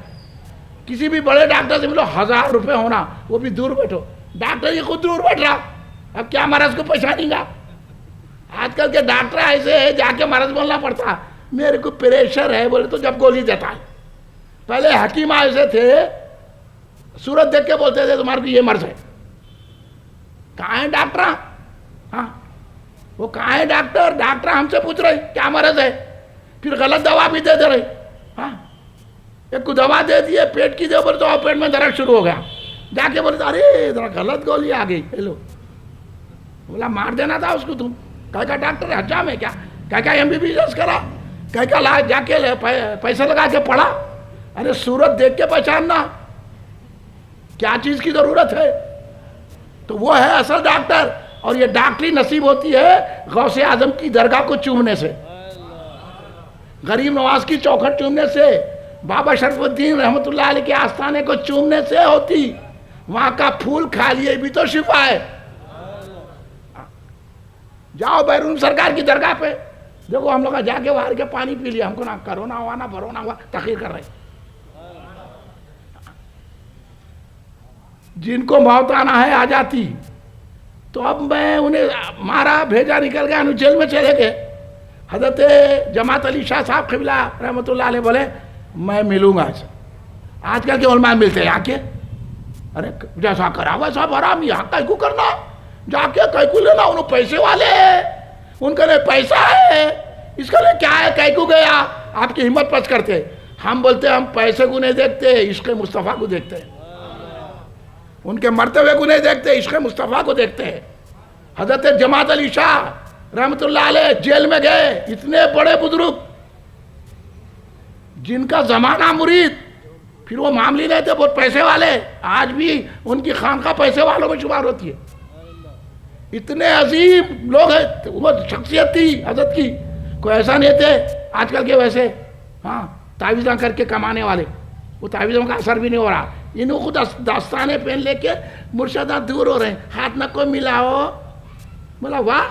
S1: کسی بھی بڑے ڈاکٹر سے ملو 1000 روپے ہونا، وہ بھی دور بیٹھو. ڈاکٹر یہ خود دور بیٹھ رہا، اب کیا مرض کو پہچانیں گا. آج کل کے ڈاکٹر ایسے ہے جا کے مرض بولنا پڑتا، میرے کو پریشر ہے بولے تو جب گولی دیتا ہے. پہلے حکیم ایسے تھے، صورت دیکھ کے بولتے تھے تمہارے کو یہ مرض ہے. کہاں ہے ڈاکٹر؟ ہاں وہ کہاں ہے ڈاکٹر؟ ڈاکٹر ہم سے پوچھ رہے کیا مرض ہے، پھر غلط دوا بھی دے دے رہے. ہاں ایک کو دوا دے دیے پیٹ کی، دے بولے تو پیٹ میں درد شروع ہو گیا، جا کے بولے ارے ذرا غلط گولی آ گئی. ہیلو بولا مار دینا تھا اس کو. تم کا ڈاکٹر ہے حجام ہے کیا، کا MBBS کرا، کا لا جا کے پیسہ لگا کے پڑھا. ارے صورت دیکھ کے پہچاننا کیا چیز کی ضرورت ہے، تو وہ ہے اصل ڈاکٹر. اور یہ ڈاکٹری نصیب ہوتی ہے غوث اعظم کی درگاہ کو چومنے سے، غریب نواز کی چوکھٹ چومنے سے، بابا شرف الدین رحمت اللہ علیہ کے آستانے کو چومنے سے ہوتی. وہاں کا پھول کھا لیے بھی تو شفا ہے. جاؤ بیرون سرکار کی درگاہ پہ دیکھو، ہم لوگ جا کے باہر کے پانی پی لیا، ہم کو نہ کرونا ہوا نہ بھرونا ہوا، تقریر کر رہے. جن کو موت آنا ہے آ جاتی. تو اب میں انہیں مارا بھیجا، نکل گیا، جیل میں چلے گئے. حضرت جماعت علی شاہ صاحب قبلہ رحمت اللہ علیہ بولے میں ملوں گا. آج کل کے علماء ملتے ہیں آ کے، ارے جیسا کرا ویسا بھرا، یہاں کہیں کو کرنا، جا کے کہیں کو لینا. انہوں پیسے والے ہیں، ان کا لئے پیسہ ہے، اس کا لئے کیا ہے، کہیں کو گیا. آپ کی ہمت پس کرتے. ہم بولتے ہم پیسے کو نہیں دیکھتے، عشق مصطفیٰ کو دیکھتے ہیں. ان کے مرتبے کو نہیں دیکھتے، عشق مصطفیٰ کو دیکھتے ہیں. حضرت جماعت علی شاہ رحمت اللہ علیہ جیل میں گئے، اتنے بڑے بزرگ جن کا زمانہ مرید، پھر وہ معاملی نہیں تھے، بہت پیسے والے. آج بھی ان کی خانقاہ پیسے والوں میں شمار ہوتی ہے. اتنے عظیم لوگ ہیں، وہ شخصیت تھی حضرت کی، کوئی ایسا نہیں تھے آج کل کے ویسے ہاں تعویذاں کر کے کمانے والے. وہ تعویذوں کا اثر بھی نہیں ہو رہا. انہوں خود داستانے پہن لے کے مرشدہ دور ہو رہے ہیں. ہاتھ نہ کوئی ملا ہو، بولا واہ،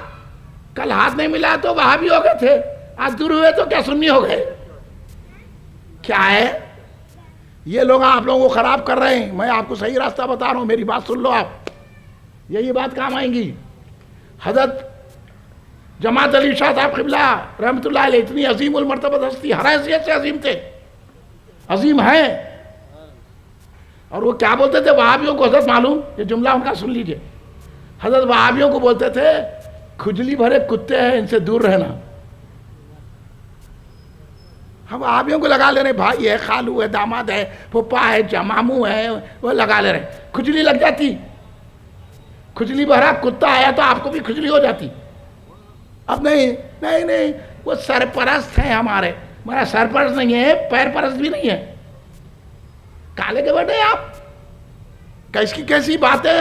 S1: کل ہاتھ نہیں ملا تو وہاں بھی ہو گئے تھے، آج دور ہوئے تو کیا سنی ہو گئے. کیا ہے یہ لوگ آپ لوگوں کو خراب کر رہے ہیں. میں آپ کو صحیح راستہ بتا رہا ہوں، میری بات سن لو آپ، یہی بات کام آئیں گی. حضرت جماعت علی شاہ صاحب قبلہ رحمت اللہ علیہ اتنی عظیم المرتبہ ہستی، ہر حیثیت سے عظیم تھے، عظیم ہیں. اور وہ کیا بولتے تھے وہابیوں کو، حضرت معلوم، یہ جملہ ان کا سن لیجئے. حضرت وہابیوں کو بولتے تھے کھجلی بھرے کتے ہیں، ان سے دور رہنا. ہم وہابیوں کو لگا لے رہے بھائی ہے، خالو ہے، داماد ہے، پھپھا ہے، ماموں ہے، وہ لگا لے رہے. کھجلی لگ جاتی، کھجلی بھرا کتا آیا تو آپ کو بھی کھجلی ہو جاتی. اب نہیں نہیں نہیں، وہ سرپرست ہیں ہمارے. ہمارا سرپرست نہیں ہے، پیر پرست بھی نہیں ہے. کالے کے بیٹے آپ کیسی باتیں.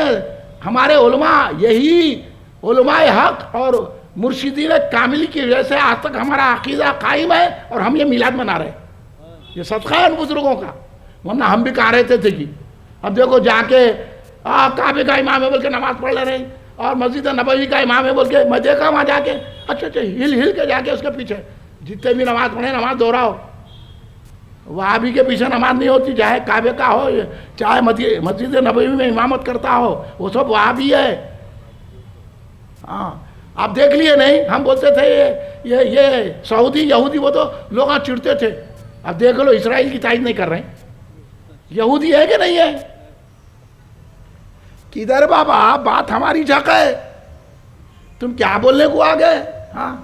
S1: ہمارے علماء، یہی علماء حق اور مرشدین کاملی کی وجہ سے آج تک ہمارا عقیدہ قائم ہے، اور ہم یہ میلاد منا رہے ہیں. یہ صدقہ ہے ان بزرگوں کا، ورنہ ہم بھی کہا رہتے تھے کہ اب دیکھو جا کے کعبے کا امام ہے بول کے نماز پڑھ لے رہے ہیں، اور مسجد نبوی کا امام ہے بول کے. میں دیکھا وہاں جا کے، اچھا ہل کے جا کے اس کے پیچھے جتنے بھی نماز پڑھیں نماز دہراؤ. وہابی کے پیچھے نماز نہیں ہوتی، چاہے کعبے کا ہو چاہے مسجد نبوی میں امامت کرتا ہو، وہ سب وہابی ہے. ہاں آپ دیکھ لیے نہیں، ہم بولتے تھے یہ سعودی یہودی، وہ تو لوگ چڑھتے تھے. اب دیکھ لو اسرائیل کی تائید نہیں کر رہے ہیں. یہودی ہے کہ نہیں ہے؟ کدھر بابا بات ہماری جھک ہے، تم کیا بولنے کو آ گئے. ہاں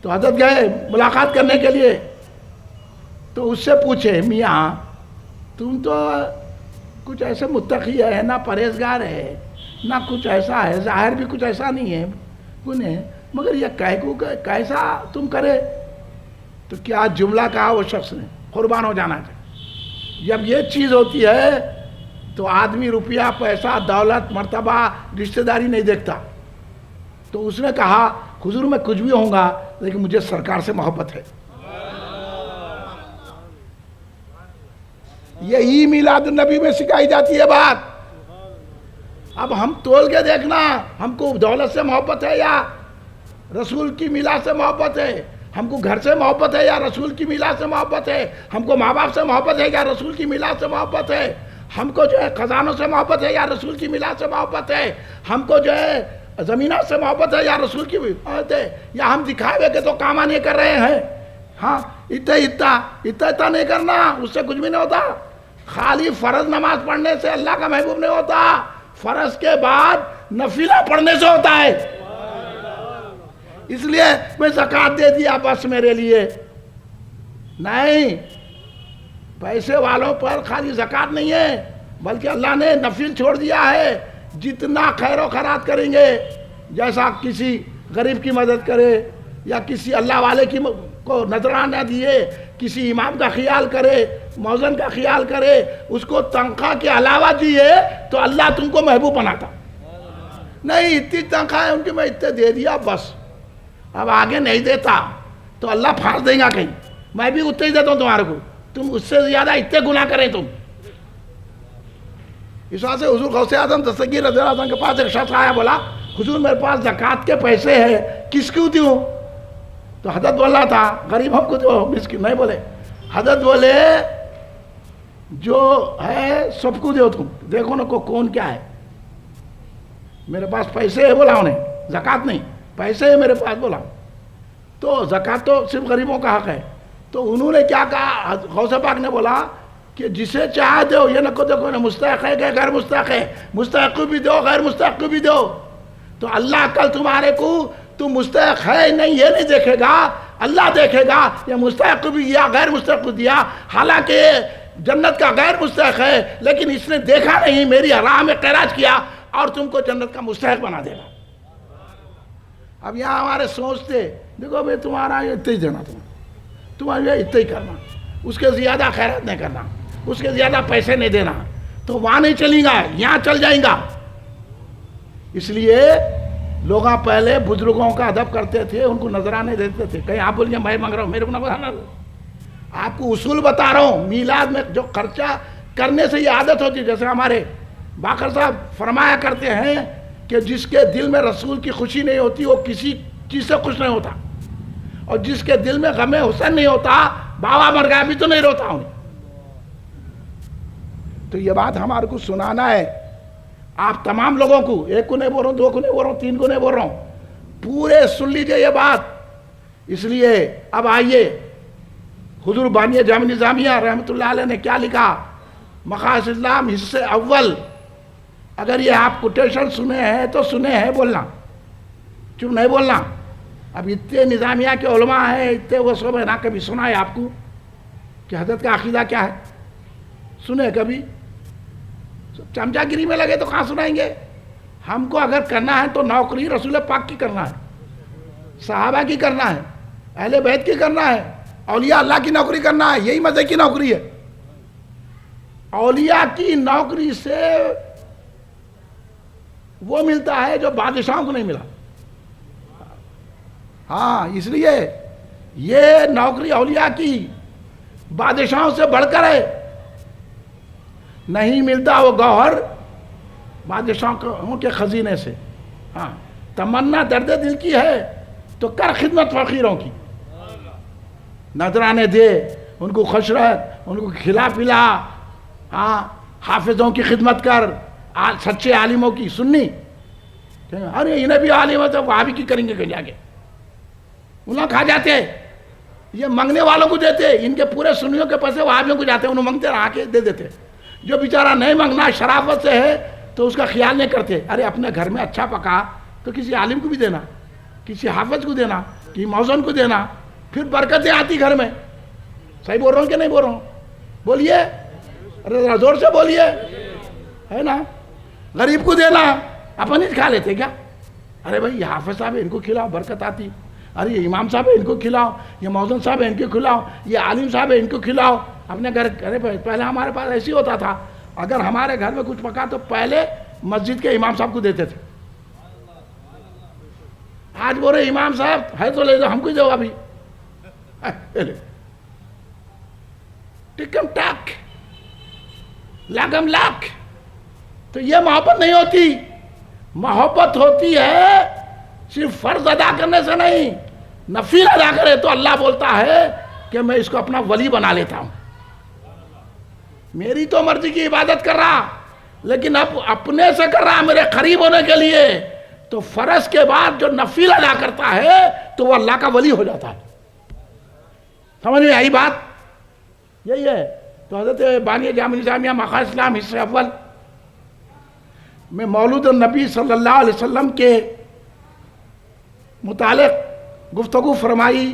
S1: تو حضرت گئے ملاقات کرنے کے لیے، تو اس سے پوچھے میاں تم تو کچھ ایسے متقی ہے، نہ پرہیزگار ہے، نہ کچھ ایسا ہے، ظاہر بھی کچھ ایسا نہیں ہے انہیں، مگر یہ کیسا تم کرے. تو کیا جملہ کہا وہ شخص نے؟ قربان ہو جانا چاہیے. جب یہ چیز ہوتی ہے تو آدمی روپیہ پیسہ دولت مرتبہ رشتہ داری نہیں دیکھتا. تو اس نے کہا حضور میں کچھ بھی ہوں گا لیکن مجھے سرکار سے محبت ہے. یہی میلاد النبی میں سکھائی جاتی ہے بات. اب ہم تول کے دیکھنا ہم کو دولت سے محبت ہے یا رسول کی میلاد سے محبت ہے. ہم کو گھر سے محبت ہے یا رسول کی میلاد سے محبت ہے. ہم کو ماں باپ سے محبت ہے یا رسول کی میلاد سے محبت ہے. ہم کو جو ہے خزانوں سے محبت ہے یا رسول کی میلاد سے محبت ہے. ہم کو جو ہے زمینات سے محبت ہے یا رسول کی محبت ہے. یا ہم دکھاوے کے تو کام نہیں کر رہے ہیں. ہاں اتنا نہیں کرنا, اس سے کچھ بھی نہیں ہوتا. خالی فرض نماز پڑھنے سے اللہ کا محبوب نہیں ہوتا, فرض کے بعد نفلہ پڑھنے سے ہوتا ہے. اس لیے میں زکوٰۃ دے دیا بس میرے لیے نہیں. پیسے والوں پر خالی زکوٰۃ نہیں ہے بلکہ اللہ نے نفل چھوڑ دیا ہے. جتنا خیر و خیرات کریں گے, جیسا کسی غریب کی مدد کرے یا کسی اللہ والے کی کو نذرانہ دیے, کسی امام کا خیال کرے, مؤذن کا خیال کرے, اس کو تنخواہ کے علاوہ دیے تو اللہ تم کو محبوب بناتا. نہیں اتنی تنخواہ ہے ان کی, میں اتنے دے دیا بس, اب آگے نہیں دیتا تو اللہ پھانس دے گا کہیں. میں بھی اتنے ہی دیتا ہوں تمہارے کو, تم اس سے زیادہ اتنے گناہ کریں تم. اس وجہ سے حضور غوث اعظم دستگیر رضی اللہ عنہ کے پاس ایک شخص آیا, بولا حضور میرے پاس زکوٰۃ کے پیسے ہیں, کس کو دوں؟ تو حضرت بولا تھا غریبوں کو دو, مسکین نہیں بولے. حضرت بولے جو ہے سب کو دو, تم دیکھو نا کو کون کیا ہے. میرے پاس پیسے ہے بولا انہیں, زکوٰۃ نہیں, پیسے ہے میرے پاس بولا. تو زکوٰۃ تو صرف غریبوں کا حق ہے. تو انہوں نے کیا کہا, غوث پاک نے بولا کہ جسے چاہے دو, یہ نہ کو دیکھو نا مستحق ہے کہ غیر مستحق ہے, مستحق کو بھی دو غیر مستحق کو بھی دو. تو اللہ کل تمہارے کو تم مستحق ہے نہیں یہ نہیں دیکھے گا, اللہ دیکھے گا یہ مستحق کو بھی دیا غیر مستحق کو دیا. حالانکہ جنت کا غیر مستحق ہے لیکن اس نے دیکھا نہیں, میری راہ میں خیرات کیا اور تم کو جنت کا مستحق بنا دے گا. اب یہاں ہمارے سوچتے دیکھو بھائی تمہارا یہ اتنا ہی دینا, تمہارا یہ اتنا ہی کرنا, اس کے زیادہ خیرات نہیں کرنا, اس کے زیادہ پیسے نہیں دینا, تو وہاں نہیں چلیں گا یہاں چل جائیں گا. اس لیے لوگ پہلے بزرگوں کا ادب کرتے تھے, ان کو نذرانے دیتے تھے. کہیں آپ بولیے میں مانگ رہا ہوں, میرے کو نہ بتانا. آپ کو اصول بتا رہا ہوں. میلاد میں جو خرچہ کرنے سے یہ عادت ہوتی ہے, جیسے ہمارے باقر صاحب فرمایا کرتے ہیں کہ جس کے دل میں رسول کی خوشی نہیں ہوتی وہ کسی چیز سے خوش نہیں ہوتا, اور جس کے دل میں غم حسین نہیں ہوتا بابا مر گیا بھی تو نہیں روتا انہیں. تو یہ بات ہمارے کو سنانا ہے آپ تمام لوگوں کو, ایک کو نہیں بول رہا ہوں, دو کو نہیں بول رہا ہوں, تین کو نہیں بول رہا ہوں, پورے سن لیجئے یہ بات. اس لیے اب آئیے, حضور بانی جامع نظامیہ رحمۃ اللہ علیہ نے کیا لکھا, مقاصد اسلام حصے اول. اگر یہ آپ کوٹیشن سنے ہیں تو سنے ہیں بولنا, چپ نہیں بولنا. اب اتنے نظامیہ کے علماء ہیں, اتنے وہ سب ہے نا, کبھی سنا ہے آپ کو کہ حضرت کا عقیدہ کیا ہے؟ سنے کبھی؟ چمچا گیری میں لگے تو کہاں سنائیں گے. ہم کو اگر کرنا ہے تو نوکری رسول پاک کی کرنا ہے, صحابہ کی کرنا ہے, اہل بیت کی کرنا ہے, اولیاء اللہ کی نوکری کرنا ہے. یہی مزے کی نوکری ہے. اولیاء کی نوکری سے وہ ملتا ہے جو بادشاہوں کو نہیں ملا. ہاں اس لیے یہ نوکری اولیاء کی بادشاہوں سے بڑھ کر ہے. نہیں ملتا وہ گوہر بادشاہوں کے خزینے سے. ہاں تمنا درد دل کی ہے تو کر خدمت فقیروں کی, نذرانے دے, ان کو خوش رکھ, ان کو کھلا پلا. ہاں حافظوں کی خدمت کر, سچے عالموں کی. سننی ارے انہیں بھی عالم ہے تو وہاں بھی کی کریں گے کہیں آگے, انہیں کھا جاتے, یہ منگنے والوں کو دیتے, ان کے پورے سنیوں کے پیسے وہابیوں کو جاتے, انہوں منگتے رہا کے دے دیتے. جو بیچارہ نہیں منگنا شرافت سے ہے تو اس کا خیال نہیں کرتے. ارے اپنے گھر میں اچھا پکا تو کسی عالم کو بھی دینا, کسی حافظ کو دینا, کسی مؤذن کو دینا, پھر برکتیں آتی گھر میں. صحیح بول رہا ہوں کہ نہیں بول رہا ہوں؟ بولیے, ارے ذرا زور سے بولیے, ہے نا. غریب کو دینا, اپن ہی کھا لیتے کیا؟ ارے بھائی یہ حافظ صاحب ان کو کھلاؤ برکت آتی. ارے یہ امام صاحب ہے ان کو کھلاؤ، یہ مؤذن صاحب ہے ان کو کھلاؤ، یہ عالم صاحب ہے ان کو کھلاؤ اپنے گھر۔ ارے پہلے ہمارے پاس ایسی ہوتا تھا، اگر ہمارے گھر میں کچھ پکا تو پہلے مسجد کے امام صاحب کو دیتے تھے۔ آج بول رہے امام صاحب ہے تو لے دو، ہم کو دو ابھی، ٹکم ٹاک لاگم لاک۔ تو یہ محبت نہیں ہوتی، محبت ہوتی ہے صرف فرض ادا کرنے سے نہیں، نفل ادا کرے تو اللہ بولتا ہے کہ میں اس کو اپنا ولی بنا لیتا ہوں۔ میری تو مرضی کی عبادت کر رہا، لیکن اب اپنے سے کر رہا میرے قریب ہونے کے لیے، تو فرض کے بعد جو نفل ادا کرتا ہے تو وہ اللہ کا ولی ہو جاتا ہے۔ سمجھ میں آئی بات؟ یہی ہے۔ تو حضرت بانی جامع نظامیہ مقاصد اسلام حصہ اول میں مولود النبی صلی اللہ علیہ وسلم کے متعلق گفتگو فرمائی،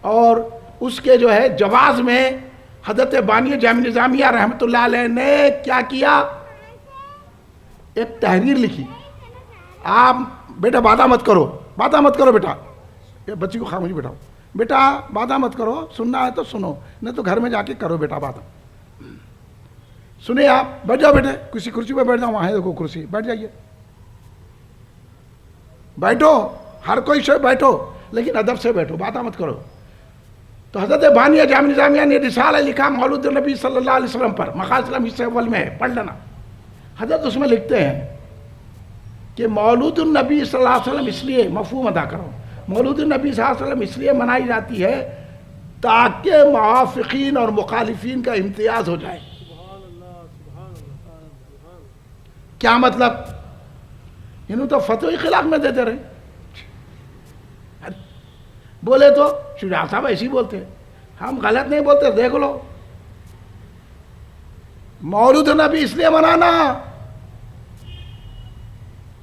S1: اور اس کے جو ہے جواز میں حضرت بانی جامع نظامیہ رحمۃ اللہ علیہ نے کیا کیا، ایک تحریر لکھی۔ آپ بیٹا باتاں مت کرو، باتاں مت کرو بیٹا، یہ بچی کو خاموشی بیٹھاؤ، بیٹا باتاں مت کرو، سننا ہے تو سنو، نہیں تو گھر میں جا کے کرو بیٹا باتاں۔ سنیں آپ، بیٹھ جاؤ بیٹے، کسی کرسی پہ بیٹھ جاؤ، وہاں ہے دیکھو کرسی، بیٹھ جائیے، بیٹھو، ہر کوئی شے بیٹھو، لیکن ادب سے بیٹھو، باتاں مت کرو۔ تو حضرت بانی جامع نظامیہ نے رسالہ لکھا مولود النبی صلی اللہ علیہ وسلم پر، مقاصد اسلام حصہ اول میں ہے، پڑھ لینا۔ حضرت اس میں لکھتے ہیں کہ مولود النبی صلی اللہ علیہ وسلم اس لیے، مفہوم ادا کرو، مولود النبی صلی اللہ علیہ وسلم اس لیے منائی جاتی ہے تاکہ موافقین اور مخالفین کا امتیاز ہو جائے۔ کیا مطلب؟ انہوں تو فتوی خلاف میں دیتے رہے، بولے تو شجاع صاحب ایسی بولتے، ہم غلط نہیں بولتے، دیکھ لو۔ مولود نبی اس لیے منانا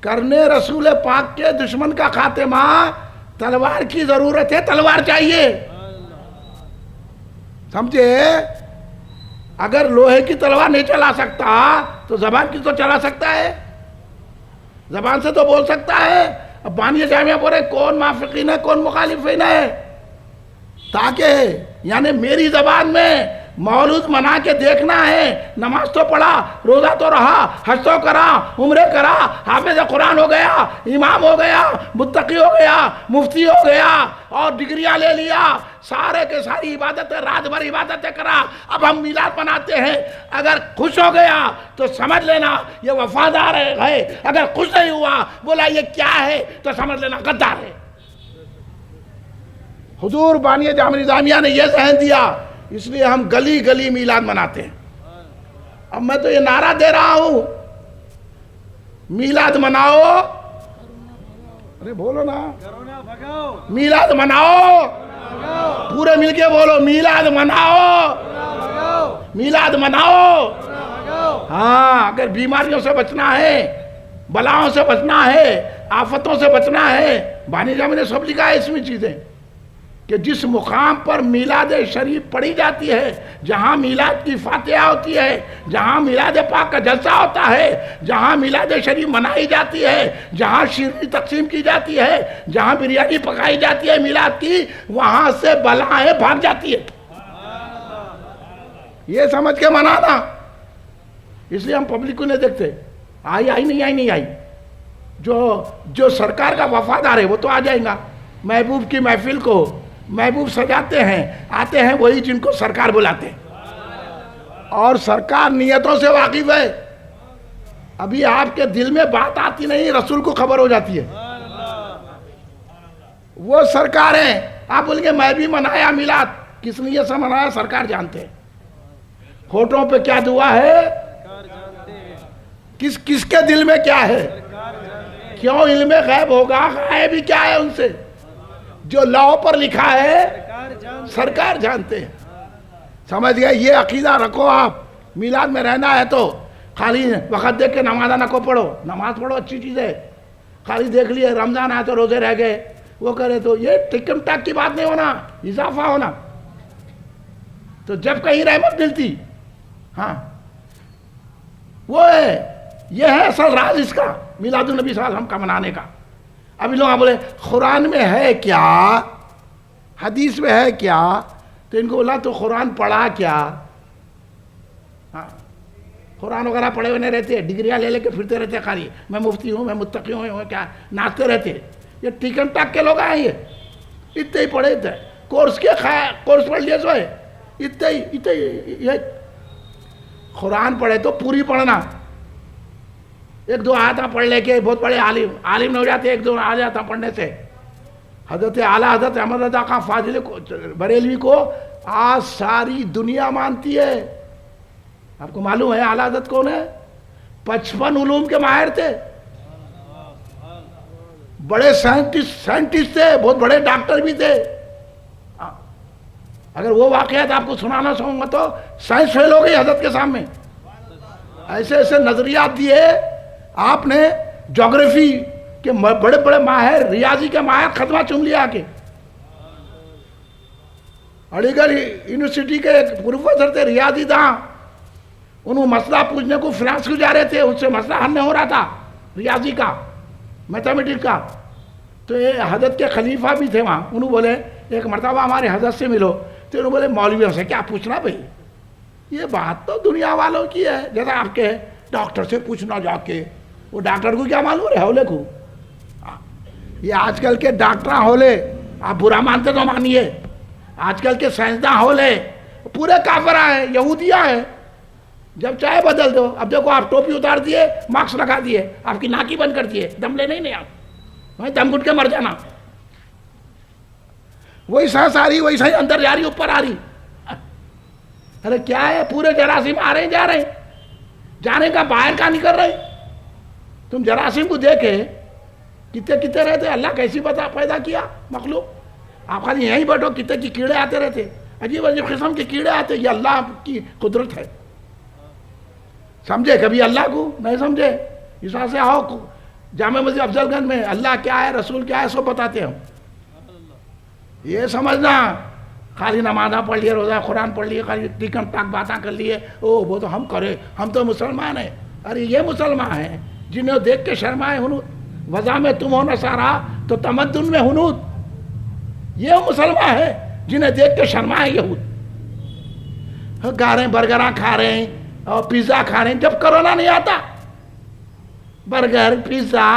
S1: کرنے رسول پاک کے دشمن کا خاتمہ، تلوار کی ضرورت ہے، تلوار چاہیے، سمجھے؟ اگر لوہے کی تلوار نہیں چلا سکتا تو زبان کی تو چلا سکتا ہے، زبان سے تو بول سکتا ہے۔ اب بانی جامعہ بولے کون موافقین ہے کون مخالفین ہے، تاکہ یعنی میری زبان میں مولود منا کے دیکھنا ہے، نماز تو پڑھا، روزہ تو رہا، حج تو کرا، عمرے کرا، حافظ قرآن ہو گیا، امام ہو گیا، متقی ہو گیا، مفتی ہو گیا، اور ڈگریاں لے لیا، سارے کے ساری عبادتیں رات بھر عبادتیں کرا، اب ہم میلاد مناتے ہیں۔ اگر خوش ہو گیا تو سمجھ لینا یہ وفادار ہے، اگر خوش نہیں ہوا بولا یہ کیا ہے تو سمجھ لینا غدار ہے۔ حضور بانی جامع نظامیہ نے یہ ذہن دیا، اس لیے ہم گلی گلی میلاد مناتے ہیں۔ اب میں تو یہ نعرہ دے رہا ہوں، میلاد مناؤ، ارے بولو نا، میلاد مناؤ، پورے مل کے بولو، میلاد مناؤ، میلاد مناؤ۔ ہاں، اگر بیماریوں سے بچنا ہے، بلاؤں سے بچنا ہے، آفتوں سے بچنا ہے، بانی جامع نے سب لکھا ہے اس میں چیزیں، کہ جس مقام پر میلاد شریف پڑھی جاتی ہے، جہاں میلاد کی فاتحہ ہوتی ہے، جہاں میلاد پاک کا جلسہ ہوتا ہے، جہاں میلاد شریف منائی جاتی ہے، جہاں شیرنی تقسیم کی جاتی ہے، جہاں بریانی پکائی جاتی ہے میلاد کی، وہاں سے بلائیں بھاگ جاتی ہے۔ یہ سمجھ کے منانا۔ اس لیے ہم پبلک کو نہیں دیکھتے، آئی نہیں آئی، جو سرکار کا وفادار ہے وہ تو آ جائیں گا۔ محبوب کی محفل کو محبوب سجاتے ہیں، آتے ہیں وہی جن کو سرکار بلاتے ہیں، اور سرکار نیتوں سے واقف ہے۔ ابھی آپ کے دل میں بات آتی نہیں، رسول کو خبر ہو جاتی ہے، وہ سرکار ہیں۔ آپ بولیں گے میں بھی منایا میلاد، کس نیت سے منایا سرکار جانتے ہیں، ہونٹوں پہ کیا دعا ہے، کس کے دل میں کیا ہے، کیوں علم غیب ہوگا، غائب بھی کیا ہے ان سے، جو لوح پر لکھا ہے سرکار جانتے ہیں۔ سمجھ گئے؟ یہ عقیدہ رکھو آپ۔ میلاد میں رہنا ہے تو خالی وقت دیکھ کے نمازہ نہ کو پڑھو، نماز پڑھو اچھی چیز ہے، خالی دیکھ لیے رمضان آئے تو روزے رہ گئے وہ کرے، تو یہ ٹکم ٹاک کی بات نہیں ہونا، اضافہ ہونا۔ تو جب کہیں رحمت ملتی، ہاں وہ ہے، یہ ہے اصل راز اس کا، میلاد النبی صلی اللہ علیہ وسلم کا منانے کا۔ ابھی لوگ بولے قرآن میں ہے کیا، حدیث میں ہے کیا؟ تو ان کو بولا تو قرآن پڑھا کیا؟ ہاں قرآن وغیرہ پڑھے ہوئے نہیں رہتے، ڈگریاں لے لے کے پھرتے رہتے خالی میں مفتی ہوں، میں متقی ہوں، کیا ناچتے رہتے. یہ ٹیکن ٹاک کے لوگ آئے، یہ اتنے ہی پڑھے تھے، کورس پڑھ لیا سو ہے اتنے ہی. یہ قرآن پڑھے تو پوری پڑھنا، ایک دو آیتیں پڑھ لے کے بہت بڑے عالم نہیں ہو جاتے ایک دو آ جاتا پڑھنے سے. حضرت اعلیٰ حضرت احمد رضا خان فاضل بریلوی کو آج ساری دنیا مانتی ہے. آپ کو معلوم ہے اعلیٰ حضرت کون ہے؟ 55 علوم کے ماہر تھے، بڑے سائنٹسٹ تھے، بہت بڑے ڈاکٹر بھی تھے. اگر وہ واقعات آپ کو سنانا چاہوں گا تو سائنس فیل ہو گئی حضرت کے سامنے. ایسے ایسے نظریات دیے آپ نے. جغرافی کے بڑے بڑے ماہر، ریاضی کے ماہر خطبہ چن لیا کے. علی گڑھ یونیورسٹی کے ایک پروفیسر تھے ریاضی داں، انہوں مسئلہ پوچھنے کو فرانس کو جا رہے تھے، ان سے مسئلہ حل نہیں ہو رہا تھا ریاضی کا، میتھمیٹکس کا. تو یہ حضرت کے خلیفہ بھی تھے وہاں، انہوں بولے ایک مرتبہ ہمارے حضرت سے ملو. تو انہوں بولے مولویوں سے کیا پوچھنا بھائی، یہ بات تو دنیا والوں کی ہے، جیسا آپ کے ڈاکٹر سے پوچھنا جا کے. وہ ڈاکٹر کو کیا معلوم ہے ہولے کو. یہ آج کل کے ڈاکٹر ہولے، آپ برا مانتے تو مانیے، آج کل کے سائنسداں ہولے پورے کافرہ ہیں، یہودیاں ہیں. جب چاہے بدل دو. اب دیکھو آپ ٹوپی اتار دیے، ماسک لگا دیے، آپ کی ناکی بند کر دیے، دم لے نہیں آپ دم گھٹ کے مر جانا. وہی سانس آ رہی، وہی سانس اندر جا رہی، اوپر آ رہی. ارے کیا ہے، پورے جراثیم آ رہے ہیں جا رہے ہیں، جانے کا باہر کا نہیں کر رہے. تم جراثیم کو دیکھے کتنے رہتے، اللہ کیسی پیدا کیا مخلوق. آپ خالی یہیں بیٹھو، کتنے کی کیڑے آتے رہتے، عجیب عجیب قسم کے کیڑے آتے. یہ اللہ کی قدرت ہے. سمجھے کبھی اللہ کو؟ نہیں سمجھے. اس وجہ سے آؤ جامع مسجد افضل گنج میں اللہ کیا ہے، رسول کیا ہے، سب بتاتے ہم. یہ سمجھنا خالی نمازہ پڑھ لیے، روزہ قرآن پڑھ لیے، خالی ٹیکن ٹاک باتیں کر لیے، وہ تو ہم کرے، ہم تو مسلمان ہیں. ارے یہ مسلمان ہیں جنہیں دیکھ کے شرمائے ہنود. وضع میں تم ہو نصارہ تو تمدن میں ہنود. یہ مسلمان ہے جنہیں دیکھ کے شرمائے یہود. کھا رہے ہیں، برگراں کھا رہے ہیں اور پیزا کھا رہے ہیں. جب کرونا نہیں آتا، برگر پیزا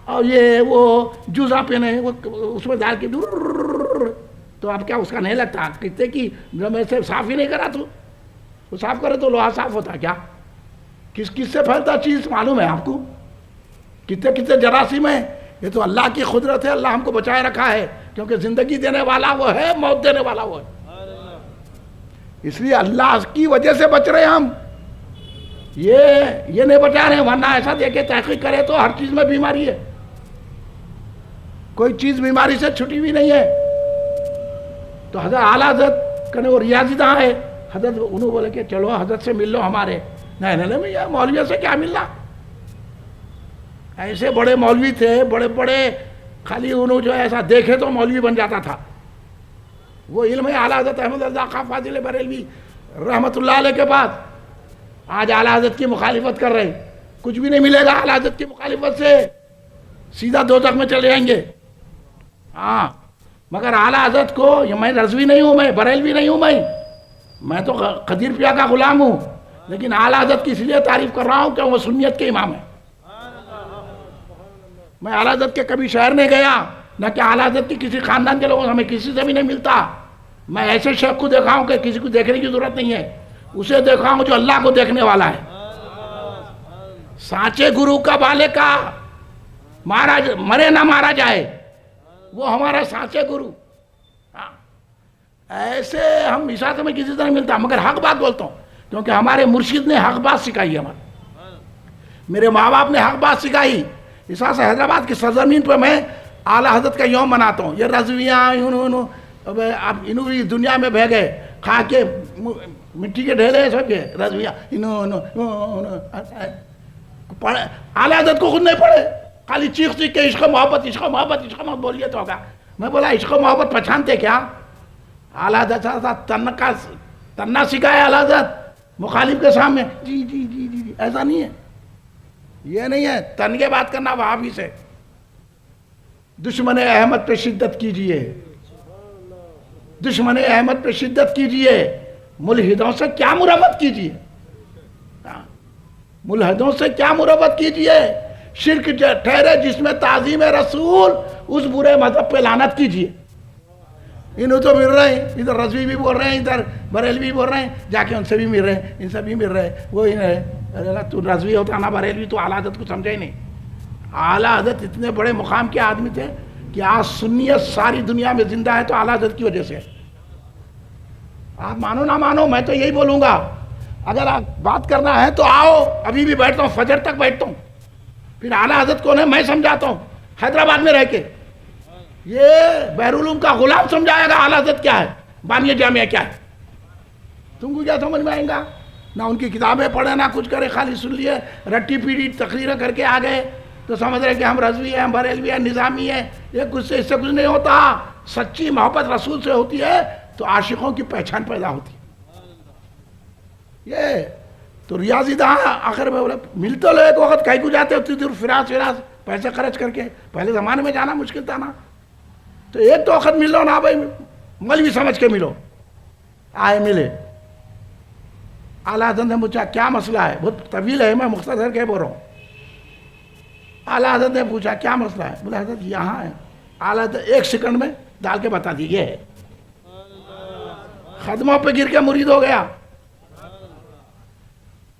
S1: اور یہ وہ جوزا پینے اس میں ڈال کے تو آپ کیا اس کا نہیں لگتا کتنے کی میں سے صاف ہی نہیں کرا تو وہ صاف کرے تو لوہا صاف ہوتا کیا؟ کس سے پھیلتا چیز معلوم ہے آپ کو؟ کتنے جراثیم ہیں. یہ تو اللہ کی قدرت ہے، اللہ ہم کو بچائے رکھا ہے، کیونکہ زندگی دینے والا وہ ہے، موت دینے والا وہ ہے. اس لیے اللہ کی وجہ سے بچ رہے ہیں ہم. یہ نہیں بچا رہے ہیں، ورنہ ایسا دیکھے تحقیق کرے تو ہر چیز میں بیماری ہے، کوئی چیز بیماری سے چھٹی ہوئی نہیں ہے. تو حضرت اعلیٰ حضرت کہنے وہ ریاضی داں ہے. حضرت انہوں بولے کہ چلو حضرت سے مل لو ہمارے. نہیں مولویوں سے کیا ملنا. ایسے بڑے مولوی تھے، بڑے بڑے، خالی انہوں جو ایسا دیکھے تو مولوی بن جاتا تھا. وہ علم ہے اعلیٰ حضرت احمد رضا خان فاضل بریلوی رحمت اللہ علیہ کے بعد. آج اعلیٰ حضرت کی مخالفت کر رہے، کچھ بھی نہیں ملے گا اعلیٰ حضرت کی مخالفت سے، سیدھا دوزخ میں چلے جائیں گے. ہاں مگر اعلیٰ حضرت کو، میں رضوی نہیں ہوں، میں بریلوی نہیں ہوں، میں تو قدیر پیا کا غلام ہوں، لیکن اعلیٰ حضرت کی اس لیے تعریف کر رہا ہوں کہ وہ سنیت کے امام ہیں. میں اعلیٰ حضرت کے کبھی شہر نہیں گیا، نہ کہ اعلیٰ حضرت کی کسی خاندان کے لوگوں سے ہمیں کسی سے بھی نہیں ملتا. میں ایسے شیخ کو دیکھا ہوں کہ کسی کو دیکھنے کی ضرورت نہیں ہے، اسے دیکھا ہوں جو اللہ کو دیکھنے والا ہے. سانچے گرو کا بالے کا مرے نہ مارا جائے، وہ ہمارا سانچے گرو. ایسے ہم اشاعت میں کسی سے نہیں ملتا، مگر حق بات بولتا ہوں کیونکہ ہمارے مرشد نے حق بات سکھائی ہے. میرے ماں باپ نے حق بات سکھائی. اس وجہ سے حیدرآباد کی سرزمین پہ میں اعلیٰ حضرت کا یوم مناتا ہوں. یہ رضویاں اب انہوں بھی دنیا میں بہ گئے، کھا کے مٹی کے ڈھیلے سب کے رضویاں. اعلیٰ حضرت کو خود نہیں پڑھے، خالی چیخ کے عشق محبت عشق محبت عشق محبت بولیے تو ہوگا. میں بولا عشق محبت پہچانتے کیا؟ اعلیٰ حضرت تننا سکھایا اعلیٰ حضرت مخالف کے سامنے. جی جی جی جی ایسا نہیں ہے، یہ نہیں ہے. تن کے بات کرنا وہاں بھی سے. دشمن احمد پہ شدت کیجئے، دشمن احمد پہ شدت کیجئے، ملحدوں سے کیا مربت کیجئے، ملحدوں سے کیا مربت کیجئے، شرک ٹھہرے جس میں تعظیم رسول، اس برے مذہب پہ لعنت کیجئے۔ انہوں تو مل رہے ہیں، ادھر رضوی بھی بول رہے ہیں، ادھر بریلوی بھی بول رہے ہیں، جا کے ان سے بھی مل رہے ہیں، ان سے بھی مل رہے ہیں، وہ تو رضوی ہوتا نا بریلوی تو اعلیٰ حضرت کو سمجھا ہی نہیں۔ اعلیٰ حضرت اتنے بڑے مقام کے آدمی تھے کہ آج سنیت ساری دنیا میں زندہ ہے تو اعلیٰ حضرت کی وجہ سے۔ آپ مانو نہ مانو، میں تو یہی بولوں گا، اگر آپ بات کرنا ہے تو آؤ، ابھی بھی بیٹھتا ہوں، فجر تک بیٹھتا ہوں، پھر اعلیٰ حضرت کون ہے میں سمجھاتا ہوں، حیدرآباد میں رہ کے۔ یہ بحرالعلوم کا غلام سمجھائے گا اعلیٰ حضرت کیا ہے، بانیہ جامعہ کیا ہے، تم کو کیا سمجھ میں آئیں گا؟ نہ ان کی کتابیں پڑھے، نہ کچھ کرے، خالی سن لیے، رٹی پیڑی تقریریں کر کے آ گئے تو سمجھ رہے کہ ہم رضوی ہیں، ہم بریلوی ہیں، نظامی ہیں۔ یہ کچھ سے اس سے کچھ نہیں ہوتا۔ سچی محبت رسول سے ہوتی ہے تو عاشقوں کی پہچان پیدا ہوتی ہے۔ یہ تو ریاضی داں آخر میں بولے ملتے لو ایک وقت کہیں کو جاتے ہوتی تھی، فراز پیسے خرچ کر کے، پہلے زمانے میں جانا مشکل تھا نا، تو ایک تو وقت مل لو نا بھائی، مولوی سمجھ کے ملو۔ آئے ملے، اعلیٰ حضرت نے پوچھا کیا مسئلہ ہے، بہت طویل ہے، میں مختصر کے بول رہا ہوں۔ اعلیٰ حضرت نے پوچھا کیا مسئلہ ہے، بولا حضرت یہاں ہے۔ اعلیٰ حضرت ایک سیکنڈ میں ڈال کے بتا دی، یہ ہے۔ خدموں پہ گر کے مرید ہو گیا۔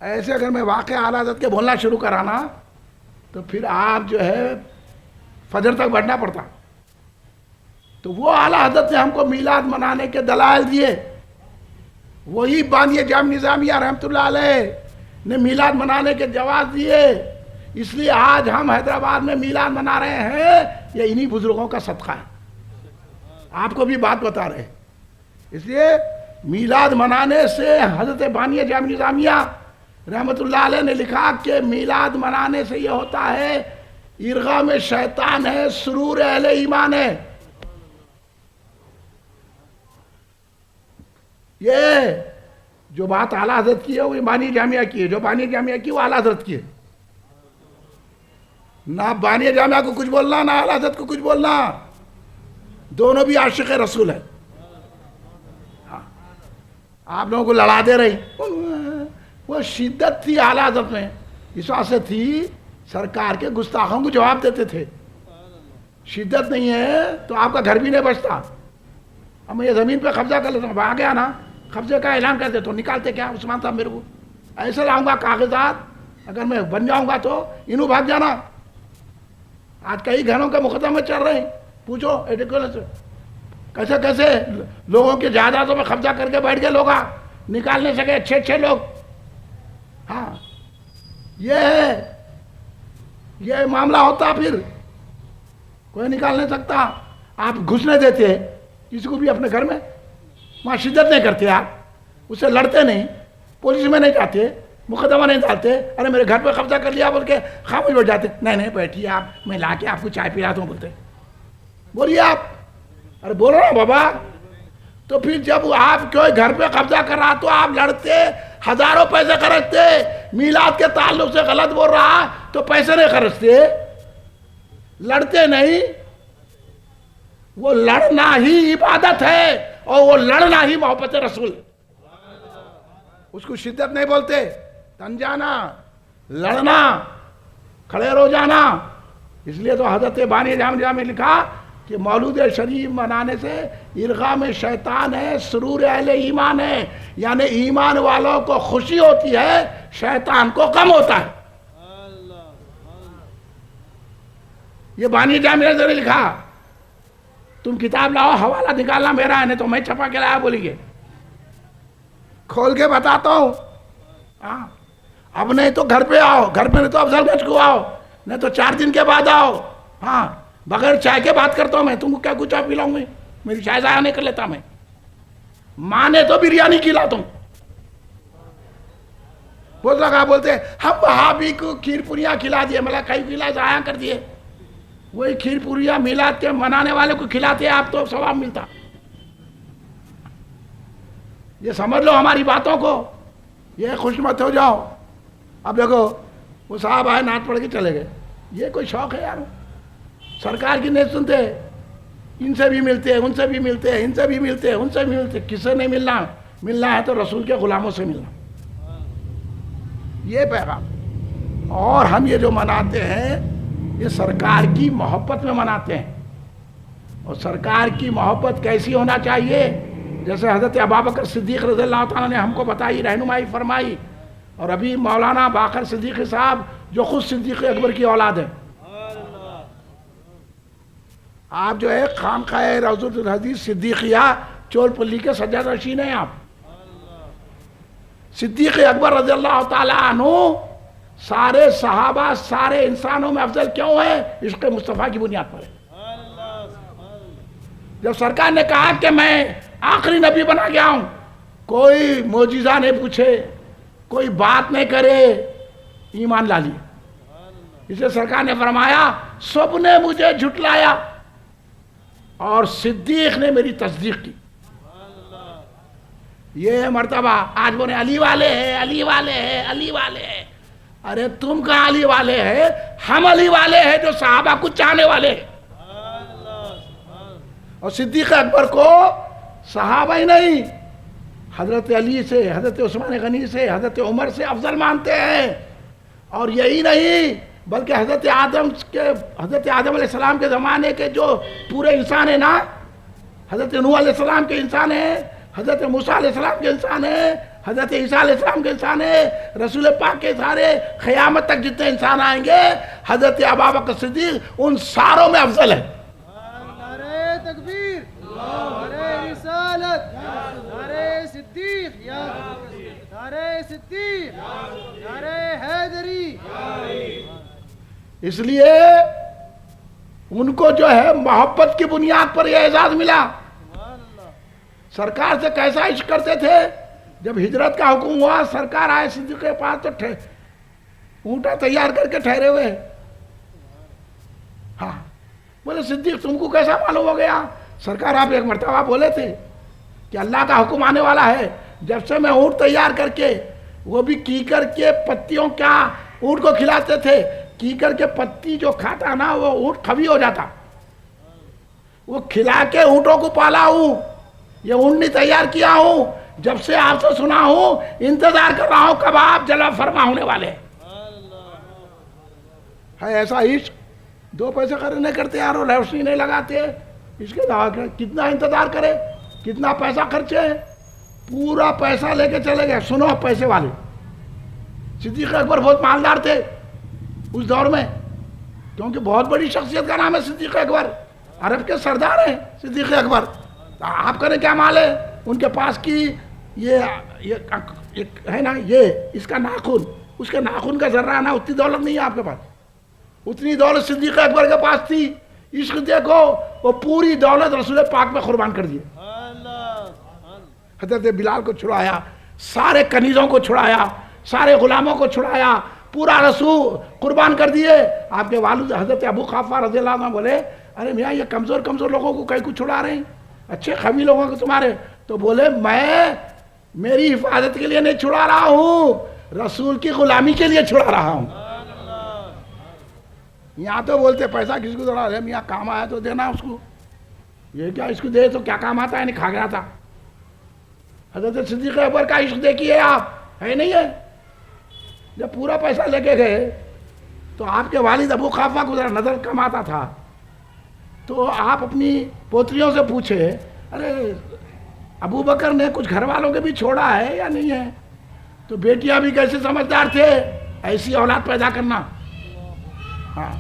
S1: ایسے اگر میں واقعہ اعلیٰ حضرت کے بولنا شروع کرانا تو پھر آپ جو ہے فجر تک بیٹھنا پڑتا۔ تو وہ اعلیٰ حضرت نے ہم کو میلاد منانے کے دلائل دیے، وہی بانیہ جامع نظامیہ رحمۃ اللہ علیہ نے میلاد منانے کے جواز دیے۔ اس لیے آج ہم حیدرآباد میں میلاد منا رہے ہیں، یہ انہی بزرگوں کا صدقہ ہے۔ آپ کو بھی بات بتا رہے ہیں۔ اس لیے میلاد منانے سے حضرت بانیہ جامع نظامیہ رحمۃ اللہ علیہ نے لکھا کہ میلاد منانے سے یہ ہوتا ہے ارغام شیطان ہے، سرور اہل ایمان ہے۔ یہ جو بات اعلیٰ حضرت کی ہے وہ بانیہ جامعہ کی ہے، جو بانیہ جامعہ کی وہ اعلیٰ حضرت کی ہے۔ نہ بانیہ جامعہ کو کچھ بولنا، نہ اعلیٰ حضرت کو کچھ بولنا، دونوں بھی عاشق رسول ہیں۔ آپ لوگوں کو لڑا دے رہی، وہ شدت تھی اعلیٰ حضرت میں، اس واسطے سے تھی سرکار کے گستاخوں کو جواب دیتے تھے۔ شدت نہیں ہے تو آپ کا گھر بھی نہیں بچتا۔ اب میں یہ زمین پہ قبضہ کر لیتا ہوں، آ گیا نا، قبضے کا اعلان کرتے تو نکالتے کیا عثمان صاحب میرے کو، ایسے لاؤں گا کاغذات، اگر میں بن جاؤں گا تو انہوں بھاگ جانا۔ آج کئی گھروں کے مقدمے چل رہے ہیں، پوچھو کیسے کیسے لوگوں کے جائیدادوں میں قبضہ کر کے بیٹھ گئے لوگ، نکال نہیں سکے اچھے لوگ۔ ہاں یہ معاملہ ہوتا، پھر کوئی نکال نہیں سکتا۔ آپ گھسنے دیتے کسی کو بھی اپنے گھر میں، وہاں شدت نہیں کرتے، آپ اس سے لڑتے نہیں، پولیس میں نہیں جاتے، مقدمہ نہیں ڈالتے، ارے میرے گھر پہ قبضہ کر لیا بول کے خاموش بیٹھ جاتے، نہیں بیٹھیے آپ، میں لا کے آپ کو چائے پلاتا ہوں بولتے، بولیے آپ، ارے بولو نا بابا۔ تو پھر جب آپ کوئی گھر پہ قبضہ کر رہا تو آپ لڑتے، ہزاروں پیسے خرچتے، میلاد کے تعلق سے غلط بول رہا تو پیسے نہیں خرچتے، لڑتے نہیں۔ وہ لڑنا ہی عبادت ہے اور وہ لڑنا ہی محبت رسول، اس کو شدت نہیں بولتے، تن جانا، لڑنا، کھڑے رو جانا۔ اس لیے تو حضرت بانی جامعہ میں لکھا کہ مولود شریف منانے سے ارغام شیطان ہے، سرور اہل ایمان ہے، یعنی ایمان والوں کو خوشی ہوتی ہے، شیطان کو غم ہوتا ہے۔ یہ بانی جامعہ نے لکھا، تم کتاب لاؤ، حوالہ نکالنا میرا ہے، نہیں تو میں چھپا کے لایا بولیں گے، کھول کے بتاتا ہوں۔ اب نہیں تو گھر پہ آؤ، گھر پہ نہیں تو افضل گنج کو آؤ، نہیں تو 4 دن کے بعد آؤ۔ ہاں بغیر چائے کے بات کرتا ہوں میں، تم کو کیا کچھ چائے پلاؤں میں، میری چائے ضائع نہیں کر لیتا میں، مانے تو بریانی کھلاتا ہوں۔ بہت لگا بولتے ہم وہابی کو کھیر پوریاں کھلا دیے، مطلب کئی کھلا ضائع کر دیے، وہی کھیر پوریاں میلاد کے منانے والے کو کھلاتے آپ تو ثواب ملتا۔ یہ سمجھ لو ہماری باتوں کو، یہ خوش مت ہو جاؤ۔ اب دیکھو وہ صاحب آئے، نعت پڑھ کے چلے گئے، یہ کوئی شوق ہے یار؟ سرکار کی نہیں سنتے، ان سے بھی ملتے ہیں، ان سے بھی ملتے ہیں، ان سے بھی ملتے ہیں، ان سے بھی ملتے ہیں. کس سے نہیں ملنا؟ ملنا ہے تو رسول کے غلاموں سے ملنا. یہ پیغام. اور ہم یہ جو مناتے ہیں یہ سرکار کی محبت میں مناتے ہیں. اور سرکار کی محبت کیسی ہونا چاہیے؟ جیسے حضرت ابوبکر صدیق رضی اللہ تعالیٰ نے ہم کو بتائی، رہنمائی فرمائی. اور ابھی مولانا باقر صدیقی صاحب جو خود صدیق اکبر کی اولاد ہیں، آپ جو ہے خانقاہ روضۃ الحدیث صدیقیہ چول پلی کے سجاد نشین ہیں. آپ صدیق اکبر رضی اللہ تعالیٰ عنہ سارے صحابہ، سارے انسانوں میں افضل کیوں ہے؟ عشق مصطفیٰ کی بنیاد پر ہے. جب سرکار نے کہا کہ میں آخری نبی بنا گیا ہوں، کوئی معجزہ نہیں پوچھے، کوئی بات نہیں کرے، ایمان لا لیا. اسے سرکار نے فرمایا سب نے مجھے جھٹلایا اور صدیق نے میری تصدیق کی. یہ مرتبہ آج بولے علی والے ہیں، علی والے ہیں، علی والے ہیں. ارے تم کہاں علی والے ہیں؟ ہم علی والے ہیں جو صحابہ کو چاہنے والے ہیں. اور صدیق اکبر کو صحابہ ہی نہیں، حضرت علی سے، حضرت عثمان غنی سے، حضرت عمر سے افضل مانتے ہیں. اور یہی نہیں بلکہ حضرت آدم علیہ السلام کے زمانے کے جو پورے انسان ہیں نا، حضرت نوح علیہ السلام کے انسان ہیں، حضرت موسیٰ علیہ السلام کے انسان ہیں، حضرت عیسیٰ علیہ السلام کے انسان ہیں، رسول پاک کے سارے قیامت تک جتنے انسان آئیں گے، حضرت ابوبکر صدیق ان ساروں میں افضل ہے.
S2: نعرہ تکبیر، نعرہ رسالت، نعرہ صدیق، نعرہ صدیق، نعرہ حیدری.
S1: اس لیے ان کو جو ہے محبت کی بنیاد پر یہ اعزاز ملا. سرکار سے کیسا عشق کرتے تھے؟ جب ہجرت کا حکم ہوا، سرکار آئے صدیق کے پاس تو اونٹا تیار کر کے ٹھہرے ہوئے. ہاں بولے صدیق تم کو کیسا معلوم ہو گیا؟ سرکار آپ ایک مرتبہ بولے تھے کہ اللہ کا حکم آنے والا ہے. جب سے میں اونٹ تیار کر کے، وہ بھی کیکر کے پتیوں کا اونٹ کو کھلاتے تھے. کیکر کے پتی جو کھاتا نا وہ اونٹ کھوی ہو جاتا. وہ کھلا کے اونٹوں کو پالا ہوں، یہ اونٹ نہیں تیار کیا ہوں. جب سے آپ سے سنا ہوں انتظار کر رہا ہوں کب آپ جلوہ فرما ہونے والے. ہے ایسا عشق. 2 پیسے خرچ نہیں کرتے یار، اور روشنی نہیں لگاتے. اس کے کتنا انتظار کرے، کتنا پیسہ خرچے. پورا پیسہ لے کے چلے گئے. سنو پیسے والے، صدیق اکبر بہت مالدار تھے اس دور میں، کیونکہ بہت بڑی شخصیت کا نام ہے صدیق اکبر. عرب کے سردار ہیں صدیق اکبر. آپ کریں کیا مال ہے ان کے پاس کی؟ یہ ہے نا، یہ اس کا ناخن، اس کے ناخن کا ذرہ نا، اتنی دولت نہیں ہے آپ کے پاس. اتنی دولت صدیق اکبر کے پاس تھی. عشق دیکھو، وہ پوری دولت رسول پاک میں قربان کر دی. حضرت بلال کو چھڑایا، سارے کنیزوں کو چھڑایا، سارے غلاموں کو چھڑایا، پورا رسول قربان کر دیے. آپ کے والد حضرت ابو قحافہ رضی اللہ عنہ بولے ارے میاں یہ کمزور لوگوں کو کہیں کو چھڑا رہے ہیں، اچھے قوی لوگوں کو تمہارے. تو بولے میں میری حفاظت کے لیے نہیں چھڑا رہا ہوں، رسول کی غلامی کے لیے چھڑا رہا ہوں. یہاں تو بولتے پیسہ کس کو دڑا رہے میاں، کام آیا تو دینا اس کو. یہ کیا اس کو دے تو کیا کام آتا ہے؟ نہیں کھا گیا تھا. حضرت صدیق اکبر کا عشق دیکھیے آپ، ہے نہیں ہے؟ جب پورا پیسہ لے کے گئے تو آپ کے والد ابو قحافہ کو ذرا نظر کم آتا تھا. تو آپ اپنی پوتریوں سے پوچھے ارے ابو بکر نے کچھ گھر والوں کے بھی چھوڑا ہے یا نہیں ہے؟ تو بیٹیاں بھی کیسے سمجھدار تھے، ایسی اولاد پیدا کرنا. ہاں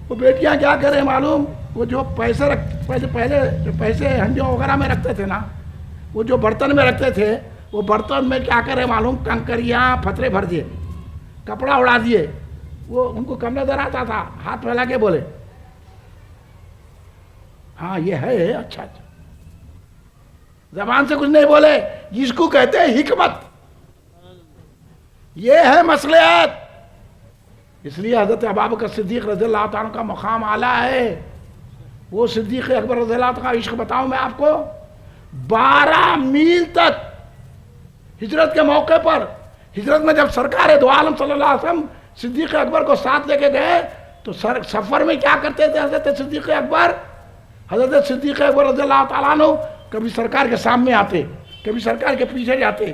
S1: وہ بیٹیاں کیا کریں معلوم، وہ جو پہلے جو پیسے ہنڈیوں وغیرہ میں رکھتے تھے نا، وہ جو برتن میں رکھتے تھے، وہ برتن میں کیا کرے معلوم، کنکریاں پتھرے بھر دیے، کپڑا اڑا دیے. وہ ان کو کم نظر آتا تھا، ہاتھ پھیلا کے بولے ہاں یہ ہے اچھا. زبان سے کچھ نہیں بولے. جس کو کہتے ہیں حکمت، یہ ہے مصلحت. اس لیے حضرت ابوبکر صدیق رضی اللہ تعالیٰ کا مقام اعلیٰ ہے. وہ صدیق اکبر رضی اللہ تعالیٰ کا عشق بتاؤں میں آپ کو. 12 میل تک ہجرت کے موقع پر، ہجرت میں جب سرکار دو عالم صلی اللہ علیہ وسلم صدیق اکبر کو ساتھ لے کے گئے تو سفر میں کیا کرتے تھے حضرت صدیق اکبر؟ حضرت صدیق اکبر رضی اللہ تعالیٰ عنہ کبھی سرکار کے سامنے آتے، کبھی سرکار کے پیچھے جاتے،